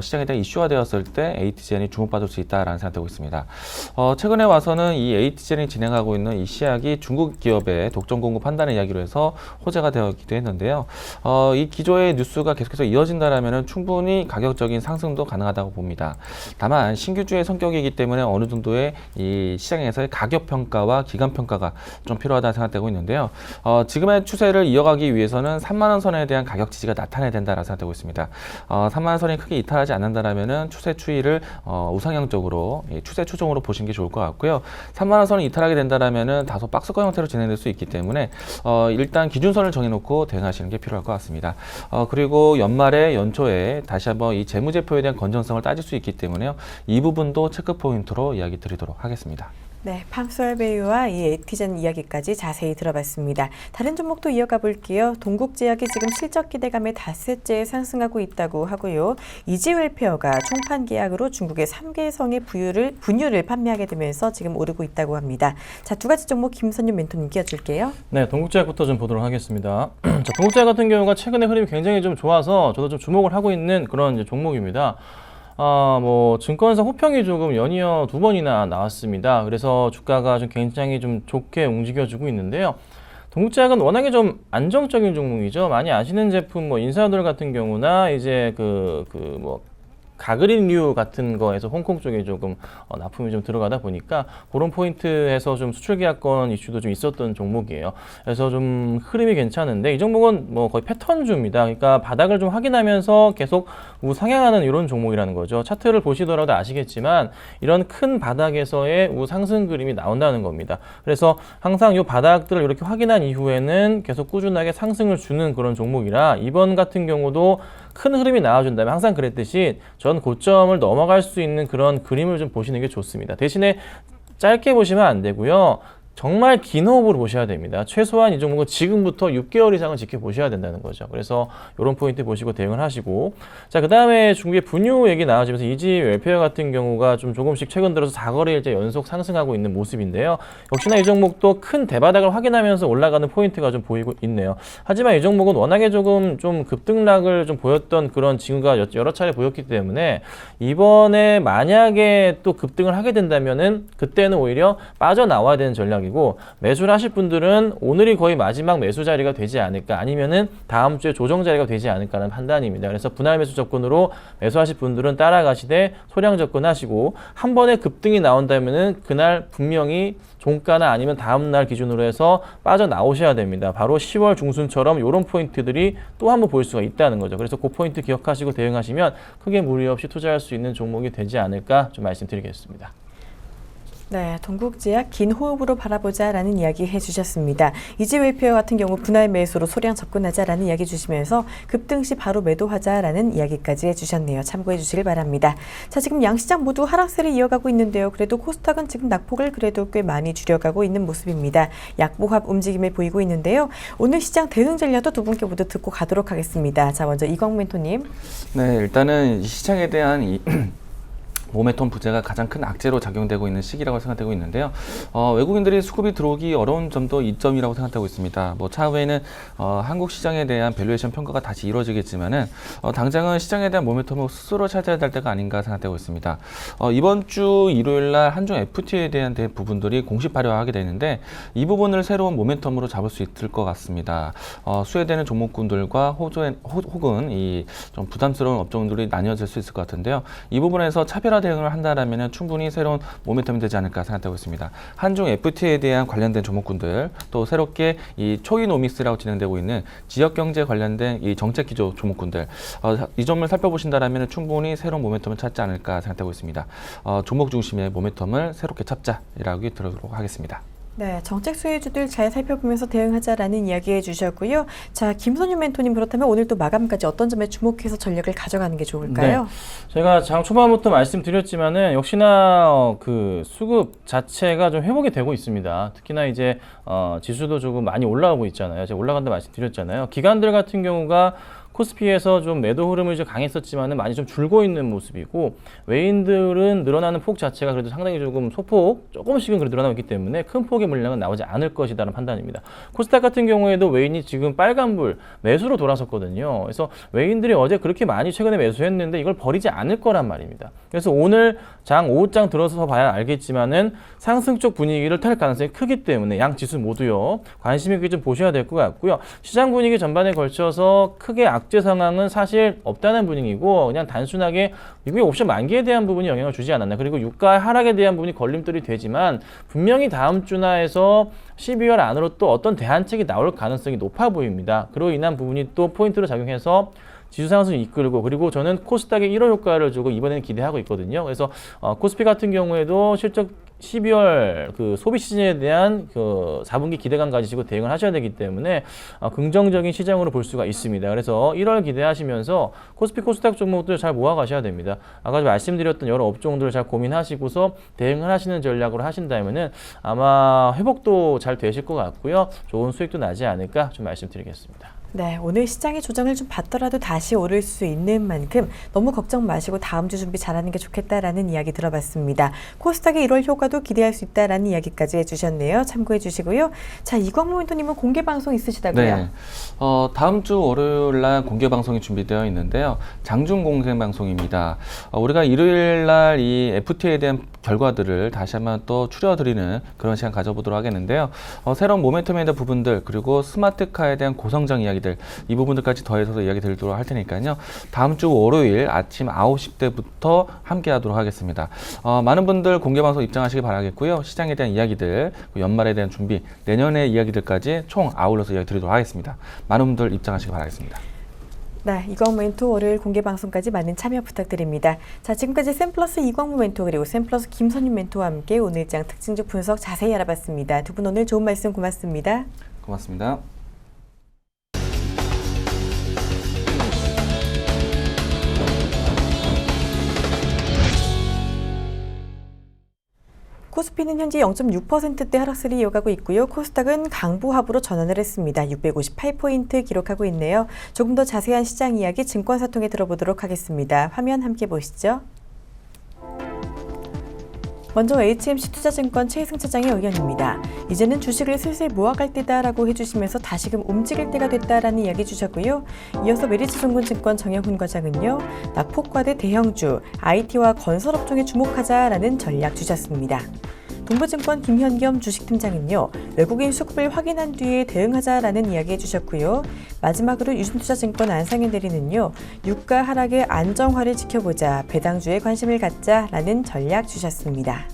시장에 대한 이슈화 되었을 때 AT젠이 주목받을 수 있다라는 생각되고 있습니다. 최근에 와서는 이 AT젠이 진행하고 있는 이 시약이 중국 기업의 독점 공급한다는 이야기로 해서 호재가 되었기도 했는데요. 이 기조의 뉴스가 계속해서 이어진다라면 충분히 가격적인 상승도 가능하다고 봅니다. 다만 신규주의 성격이기 때문에 어느 정도의 이 시장에서의 가격 평가와 기간 평가가 좀 필요하다 생각되고 있는데요. 지금의 추세를 이어가기 위해서는 3만 원 선에 대한 가격 지지가 나타나야 된다라고 생각되고 있습니다. 3만 원 선이 크게 이탈하지 않는다라면은 추세 추이를 우상향적으로 추세 추종으로 보시는 게 좋을 것 같고요. 3만 원 선이 이탈하게 된다라면은 다소 박스권 형태로 진행될 수 있기 때문에 일단 기준선을 정해놓고 대응하시는 게 필요할 것 같습니다. 그리고 연말에 연초에 다시 한번 이 재무제표에 대한 건전성을 따질 수 있기 때문에요. 이 부분도 체크 포인트로 이야기 드리도록 하겠습니다. 네, 팜스웰베이와 이 에티젠 이야기까지 자세히 들어봤습니다. 다른 종목도 이어가 볼게요. 동국제약이 지금 실적 기대감에 닷새째 상승하고 있다고 하고요. 이지웰페어가 총판 계약으로 중국의 3개 성의 분유를 판매하게 되면서 지금 오르고 있다고 합니다. 자, 두 가지 종목 김선윤 멘토님 끼워줄게요. 네, 동국제약부터 좀 보도록 하겠습니다. 자, 동국제약 같은 경우가 최근에 흐름이 굉장히 좀 좋아서 저도 좀 주목을 하고 있는 그런 이제 종목입니다. 증권사 호평이 조금 연이어 2번이나 나왔습니다. 그래서 주가가 좀 굉장히 좀 좋게 움직여주고 있는데요. 동국제약은 워낙에 좀 안정적인 종목이죠. 많이 아시는 제품 뭐 인사돌 같은 경우나 이제 뭐 가그린류 같은 거에서 홍콩 쪽에 조금 납품이 좀 들어가다 보니까 그런 포인트에서 좀 수출 계약권 이슈도 좀 있었던 종목이에요. 그래서 좀 흐름이 괜찮은데 이 종목은 뭐 거의 패턴주입니다. 그러니까 바닥을 좀 확인하면서 계속 우상향하는 이런 종목이라는 거죠. 차트를 보시더라도 아시겠지만 이런 큰 바닥에서의 우상승 그림이 나온다는 겁니다. 그래서 항상 이 바닥들을 이렇게 확인한 이후에는 계속 꾸준하게 상승을 주는 그런 종목이라 이번 같은 경우도 큰 흐름이 나와준다면 항상 그랬듯이 전 고점을 넘어갈 수 있는 그런 그림을 좀 보시는 게 좋습니다. 대신에 짧게 보시면 안 되고요. 정말 긴 호흡으로 보셔야 됩니다. 최소한 이 종목은 지금부터 6개월 이상은 지켜보셔야 된다는 거죠. 그래서 이런 포인트 보시고 대응을 하시고 자, 그 다음에 중국의 분유 얘기 나와지면서 이지 웰페어 같은 경우가 좀 조금씩 최근 들어서 4거래일째 연속 상승하고 있는 모습인데요. 역시나 이 종목도 큰 대바닥을 확인하면서 올라가는 포인트가 좀 보이고 있네요. 하지만 이 종목은 워낙에 조금 좀 급등락을 좀 보였던 그런 징후가 여러 차례 보였기 때문에 이번에 만약에 또 급등을 하게 된다면은 그때는 오히려 빠져나와야 되는 전략이고 매수를 하실 분들은 오늘이 거의 마지막 매수 자리가 되지 않을까 아니면은 다음 주에 조정 자리가 되지 않을까라는 판단입니다. 그래서 분할 매수 접근으로 매수하실 분들은 따라가시되 소량 접근하시고 한 번에 급등이 나온다면은 그날 분명히 종가나 아니면 다음 날 기준으로 해서 빠져나오셔야 됩니다. 바로 10월 중순처럼 이런 포인트들이 또 한번 보일 수가 있다는 거죠. 그래서 그 포인트 기억하시고 대응하시면 크게 무리 없이 투자할 수 있는 종목이 되지 않을까 좀 말씀드리겠습니다. 네, 동국제약 긴 호흡으로 바라보자라는 이야기 해주셨습니다. 이지 웰페어 같은 경우 분할 매수로 소량 접근하자라는 이야기 주시면서 급등 시 바로 매도하자라는 이야기까지 해주셨네요. 참고해 주시길 바랍니다. 자, 지금 양시장 모두 하락세를 이어가고 있는데요. 그래도 코스닥은 지금 낙폭을 그래도 꽤 많이 줄여가고 있는 모습입니다. 약보합 움직임을 보이고 있는데요. 오늘 시장 대응 전략도 두 분께 모두 듣고 가도록 하겠습니다. 자, 먼저 이광 멘토님. 네, 일단은 이 시장에 대한 모멘텀 부재가 가장 큰 악재로 작용되고 있는 시기라고 생각되고 있는데요. 외국인들이 수급이 들어오기 어려운 점도 이점이라고 생각하고 있습니다. 뭐 차후에는 한국 시장에 대한 밸류에이션 평가가 다시 이루어지겠지만은 당장은 시장에 대한 모멘텀을 스스로 찾아야 될 때가 아닌가 생각되고 있습니다. 이번 주 일요일 날 한중 FTA에 대한 부분들이 공식 발효하게 되는데 이 부분을 새로운 모멘텀으로 잡을 수 있을 것 같습니다. 수혜되는 종목군들과 혹은 이 좀 부담스러운 업종들이 나뉘어질 수 있을 것 같은데요. 이 부분에서 차별화 대응을 한다라면 충분히 새로운 모멘텀이 되지 않을까 생각되고 있습니다. 한중 FTA에 대한 관련된 종목군들, 또 새롭게 이 초이노믹스라고 진행되고 있는 지역 경제 관련된 이 정책 기조 종목군들, 이 점을 살펴보신다라면 충분히 새로운 모멘텀을 찾지 않을까 생각되고 있습니다. 종목 중심의 모멘텀을 새롭게 찾자라고 들어보도록 하겠습니다. 네, 정책 수혜주들 잘 살펴보면서 대응하자라는 이야기 해주셨고요. 자, 김선유 멘토님 그렇다면 오늘 또 마감까지 어떤 점에 주목해서 전략을 가져가는 게 좋을까요? 네. 제가 장 초반부터 말씀드렸지만은 역시나 그 수급 자체가 좀 회복이 되고 있습니다. 특히나 이제 지수도 조금 많이 올라오고 있잖아요. 제가 올라간다 말씀드렸잖아요. 기관들 같은 경우가 코스피에서 좀 매도 흐름이 좀 강했었지만은 많이 좀 줄고 있는 모습이고 외인들은 늘어나는 폭 자체가 그래도 상당히 조금 소폭 조금씩은 그래도 늘어나고 있기 때문에 큰 폭의 물량은 나오지 않을 것이다라는 판단입니다. 코스닥 같은 경우에도 외인이 지금 빨간불 매수로 돌아섰거든요. 그래서 외인들이 어제 그렇게 많이 최근에 매수했는데 이걸 버리지 않을 거란 말입니다. 그래서 오늘 장 오후장 들어서 봐야 알겠지만은 상승 쪽 분위기를 탈 가능성이 크기 때문에 양 지수 모두요 관심 있게 좀 보셔야 될 것 같고요. 시장 분위기 전반에 걸쳐서 크게 악재 상황은 사실 없다는 분위기고 그냥 단순하게 미국의 옵션 만기에 대한 부분이 영향을 주지 않았나. 그리고 유가 하락에 대한 부분이 걸림돌이 되지만 분명히 다음 주나 해서 12월 안으로 또 어떤 대안책이 나올 가능성이 높아 보입니다. 그로 인한 부분이 또 포인트로 작용해서 지수 상승을 이끌고 그리고 저는 코스닥의 1월 효과를 주고 이번에는 기대하고 있거든요. 그래서 코스피 같은 경우에도 실적 12월 그 소비 시즌에 대한 그 4분기 기대감 가지시고 대응을 하셔야 되기 때문에 긍정적인 시장으로 볼 수가 있습니다. 그래서 1월 기대하시면서 코스피 코스닥 종목들 잘 모아가셔야 됩니다. 아까 말씀드렸던 여러 업종들을 잘 고민하시고서 대응을 하시는 전략으로 하신다면은 아마 회복도 잘 되실 것 같고요. 좋은 수익도 나지 않을까 좀 말씀드리겠습니다. 네, 오늘 시장의 조정을 좀 받더라도 다시 오를 수 있는 만큼 너무 걱정 마시고 다음 주 준비 잘하는 게 좋겠다라는 이야기 들어봤습니다. 코스닥의 1월 효과도 기대할 수 있다라는 이야기까지 해주셨네요. 참고해 주시고요. 자, 이광무 멘토님은 공개 방송 있으시다고요? 네. 다음 주 월요일 날 공개 방송이 준비되어 있는데요. 장중 공개 방송입니다. 우리가 일요일 날 이 FTA에 대한 결과들을 다시 한번 또 추려드리는 그런 시간 가져보도록 하겠는데요. 새로운 모멘텀에 대한 부분들 그리고 스마트카에 대한 고성장 이야기들 이 부분들까지 더해서 이야기 드리도록 할 테니까요. 다음 주 월요일 아침 9시 때부터 함께 하도록 하겠습니다. 많은 분들 공개 방송 입장하시기 바라겠고요. 시장에 대한 이야기들, 연말에 대한 준비, 내년의 이야기들까지 총 아울러서 이야기 드리도록 하겠습니다. 많은 분들 입장하시기 바라겠습니다. 네, 이광무 멘토 월요일 공개 방송까지 많은 참여 부탁드립니다. 자, 지금까지 샘플러스 이광무 멘토 그리고 샘플러스 김선윤 멘토와 함께 오늘장 특징주 분석 자세히 알아봤습니다. 두 분 오늘 좋은 말씀 고맙습니다. 고맙습니다. 코스피는 현재 0.6%대 하락세를 이어가고 있고요. 코스닥은 강보합으로 전환을 했습니다. 658포인트 기록하고 있네요. 조금 더 자세한 시장 이야기 증권사 통해 들어보도록 하겠습니다. 화면 함께 보시죠. 먼저 HMC 투자증권 최희승 차장의 의견입니다. 이제는 주식을 슬슬 모아갈 때다라고 해주시면서 다시금 움직일 때가 됐다라는 이야기 주셨고요. 이어서 메리츠증권증권 정영훈 과장은요. 낙폭과대 대형주, IT와 건설업종에 주목하자라는 전략 주셨습니다. 동부증권 김현겸 주식팀장은요. 외국인 수급을 확인한 뒤에 대응하자라는 이야기 해주셨고요. 마지막으로 유진투자증권 안상현 대리는요. 유가 하락의 안정화를 지켜보자, 배당주에 관심을 갖자라는 전략 주셨습니다.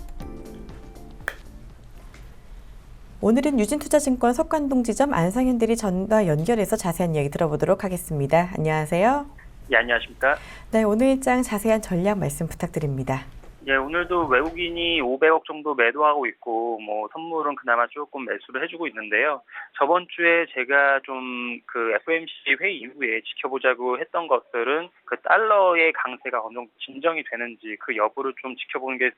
오늘은 유진투자증권 석관동 지점 안상현 대리 전화 연결해서 자세한 이야기 들어보도록 하겠습니다. 안녕하세요. 예, 안녕하십니까. 네, 오늘 일장 자세한 전략 말씀 부탁드립니다. 예, 오늘도 외국인이 500억 정도 매도하고 있고, 선물은 그나마 조금 매수를 해주고 있는데요. 저번 주에 제가 좀 그 FOMC 회의 이후에 지켜보자고 했던 것들은 그 달러의 강세가 어느 정도 진정이 되는지 그 여부를 좀 지켜보는 게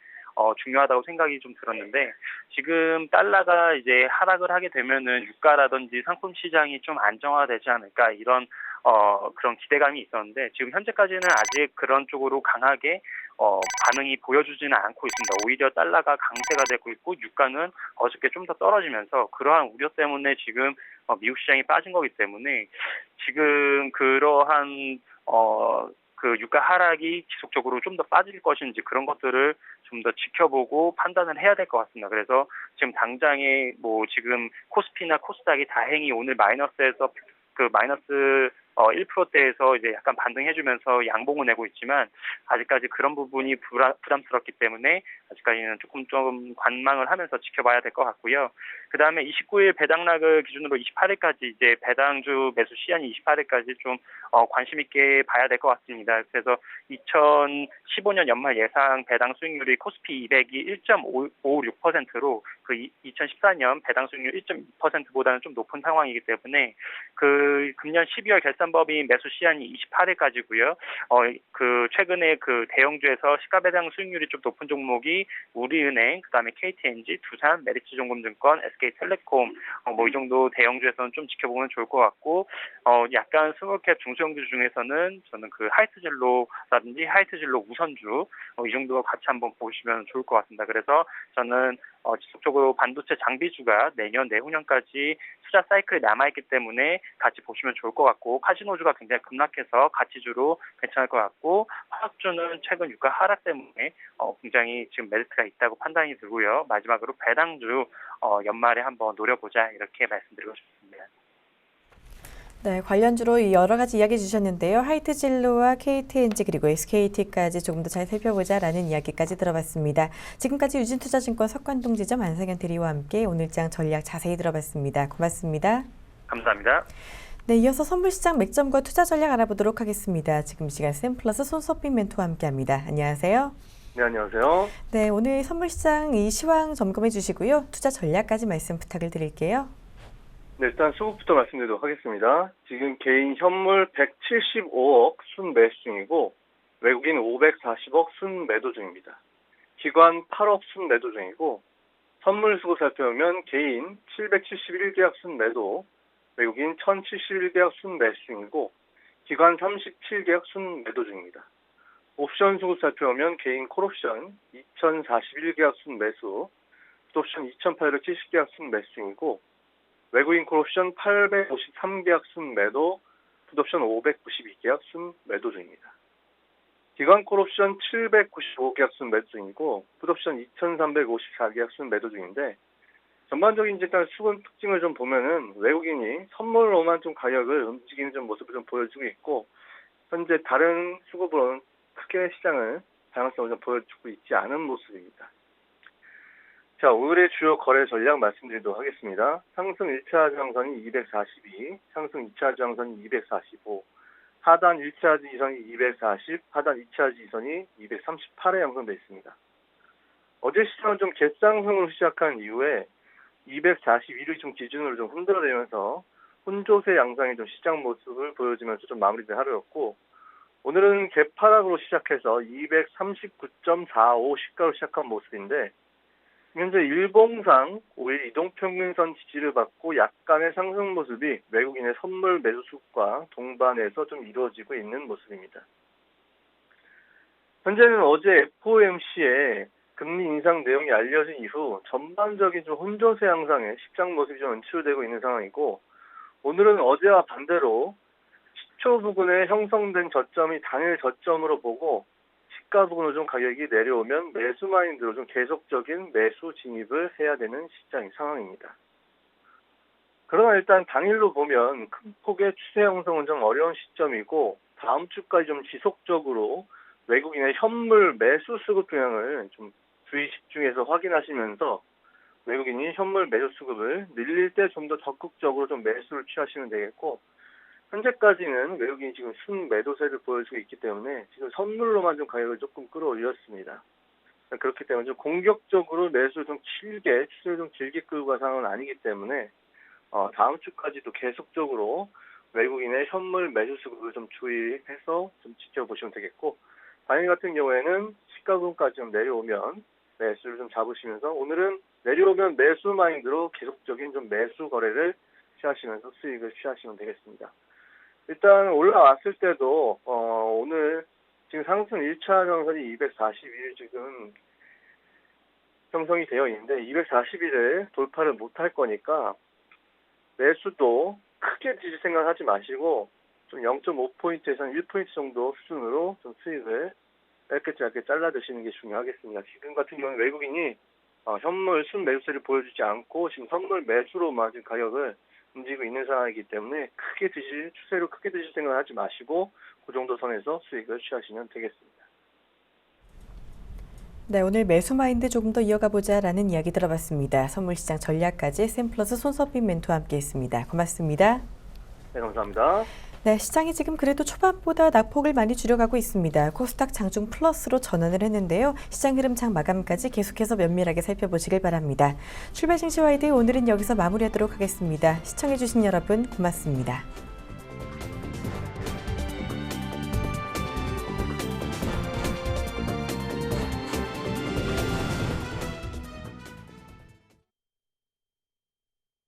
중요하다고 생각이 좀 들었는데, 지금 달러가 이제 하락을 하게 되면은 유가라든지 상품 시장이 좀 안정화되지 않을까 이런 그런 기대감이 있었는데, 지금 현재까지는 아직 그런 쪽으로 강하게 반응이 보여주지는 않고 있습니다. 오히려 달러가 강세가 되고 있고 유가는 어저께 좀 더 떨어지면서 그러한 우려 때문에 지금 미국 시장이 빠진 거기 때문에 지금 그러한 그 유가 하락이 지속적으로 좀 더 빠질 것인지 그런 것들을 좀 더 지켜보고 판단을 해야 될 것 같습니다. 그래서 지금 당장에 지금 코스피나 코스닥이 다행히 오늘 마이너스에서 그 마이너스 1%대에서 이제 약간 반등해주면서 양봉을 내고 있지만 아직까지 그런 부분이 부담스럽기 때문에 아직까지는 조금 관망을 하면서 지켜봐야 될 것 같고요. 그 다음에 29일 배당락을 기준으로 28일까지 이제 배당주 매수 시한이 28일까지 좀 관심 있게 봐야 될 것 같습니다. 그래서 2015년 연말 예상 배당 수익률이 코스피 200이 1.556%로 그 2014년 배당 수익률 1.2%보다는 좀 높은 상황이기 때문에 그 금년 12월 결산법인 매수 시한이 28일까지고요. 그 최근에 그 대형주에서 시가 배당 수익률이 좀 높은 종목이 우리은행, 그다음에 KTNG, 두산, 메리츠증권증권, SK텔레콤 이 정도 대형주에서는 좀 지켜보면 좋을 것 같고 약간 스몰캡 중소형주 중에서는 저는 그 하이트진로라든지 하이트진로 우선주 이 정도 같이 한번 보시면 좋을 것 같습니다. 그래서 저는 지속적으로 반도체 장비주가 내년 내후년까지 투자 사이클이 남아있기 때문에 같이 보시면 좋을 것 같고, 카지노주가 굉장히 급락해서 가치주로 괜찮을 것 같고, 화학주는 최근 유가 하락 때문에 굉장히 지금 메리트가 있다고 판단이 들고요. 마지막으로 배당주 연말에 한번 노려보자 이렇게 말씀드리고 싶습니다. 네, 관련주로 여러 가지 이야기 주셨는데요. 하이트진로와 KTNG 그리고 SKT까지 조금 더 잘 살펴보자라는 이야기까지 들어봤습니다. 지금까지 유진투자증권 석관동 지점 안상현 대리와 함께 오늘장 전략 자세히 들어봤습니다. 고맙습니다. 감사합니다. 네, 이어서 선물시장 맥점과 투자 전략 알아보도록 하겠습니다. 지금 시간 샘플러스 손석빈 멘토와 함께합니다. 안녕하세요. 네, 안녕하세요. 네, 오늘 선물시장 이 시황 점검해 주시고요. 투자 전략까지 말씀 부탁을 드릴게요. 네, 일단 수급부터 말씀드리도록 하겠습니다. 지금 개인 현물 175억 순매수 중이고 외국인 540억 순매도 중입니다. 기관 8억 순매도 중이고 선물 수급 살펴보면 개인 771계약 순매도, 외국인 1071계약 순매수 중이고 기관 37계약 순매도 중입니다. 옵션 수급 살펴보면 개인 콜옵션 2041계약 순매수, 풋옵션 2870계약 순매수 중이고 외국인 콜옵션 853계약 순매도, 풋옵션 592계약 순매도 중입니다. 기관 콜옵션 795계약 순매도 중이고 풋옵션 2354계약 순매도 중인데 전반적인 일단 수급 특징을 좀 보면은 외국인이 선물로만 좀 가격을 움직이는 좀 모습을 좀 보여주고 있고 현재 다른 수급으로는 크게 시장을 다양성을 좀 보여주고 있지 않은 모습입니다. 자, 오늘의 주요 거래 전략 말씀드리도록 하겠습니다. 상승 1차 저항선이 242, 상승 2차 저항선이 245, 하단 1차 지지선이 240, 하단 2차 지지선이 238에 형성되어 있습니다. 어제 시장은 좀 갭상승으로 시작한 이후에 241을 좀 기준으로 좀 흔들어내면서 혼조세 양상의 좀 시장 모습을 보여주면서 좀 마무리된 하루였고 오늘은 갭하락으로 시작해서 239.45 시가로 시작한 모습인데 현재 일봉상 5일 이동평균선 지지를 받고 약간의 상승 모습이 외국인의 선물 매수 수급과 동반해서 좀 이루어지고 있는 모습입니다. 현재는 어제 FOMC에 금리 인상 내용이 알려진 이후 전반적인 좀 혼조세 양상의 시장 모습이 좀 연출되고 있는 상황이고 오늘은 어제와 반대로 시초 부근에 형성된 저점이 당일 저점으로 보고 시가 부근으로 좀 가격이 내려오면 매수 마인드로 좀 계속적인 매수 진입을 해야 되는 시장 상황입니다. 그러나 일단 당일로 보면 큰 폭의 추세 형성은 좀 어려운 시점이고 다음 주까지 좀 지속적으로 외국인의 현물 매수 수급 동향을 좀 주의 집중해서 확인하시면서 외국인이 현물 매수 수급을 늘릴 때 좀 더 적극적으로 좀 매수를 취하시면 되겠고 현재까지는 외국인이 지금 순매도세를 보여주고 있기 때문에 지금 선물로만 좀 가격을 조금 끌어올렸습니다. 그렇기 때문에 좀 공격적으로 매수를 좀 길게 추세를 좀 길게 끌고 간 상황은 아니기 때문에 다음 주까지도 계속적으로 외국인의 현물 매수 수급을 좀 주의해서 좀 지켜보시면 되겠고 당일 같은 경우에는 시가분까지 좀 내려오면 매수를 좀 잡으시면서 오늘은 내려오면 매수 마인드로 계속적인 좀 매수 거래를 취하시면서 수익을 취하시면 되겠습니다. 일단 올라왔을 때도 오늘 지금 상승 1차 정선이 241 지금 형성이 되어 있는데 241을 돌파를 못할 거니까 매수도 크게 뒤질 생각하지 마시고 좀 0.5포인트에서 1포인트 정도 수준으로 좀 수익을 짧게 잘라 드시는 게 중요하겠습니다. 지금 같은 경우는 외국인이 현물 순매수세를 보여주지 않고 지금 선물 매수로만 지금 가격을 움직이고 있는 상황이기 때문에 추세로 크게 드실 생각을 하지 마시고 그 정도 선에서 수익을 취하시면 되겠습니다. 네, 오늘 매수 마인드 조금 더 이어가 보자라는 이야기 들어봤습니다. 선물시장 전략까지 샘플러스 손석빈 멘토와 함께했습니다. 고맙습니다. 네, 감사합니다. 네, 시장이 지금 그래도 초반보다 낙폭을 많이 줄여가고 있습니다. 코스닥 장중 플러스로 전환을 했는데요. 시장 흐름 장 마감까지 계속해서 면밀하게 살펴보시길 바랍니다. 출발 증시 와이드 오늘은 여기서 마무리하도록 하겠습니다. 시청해주신 여러분 고맙습니다.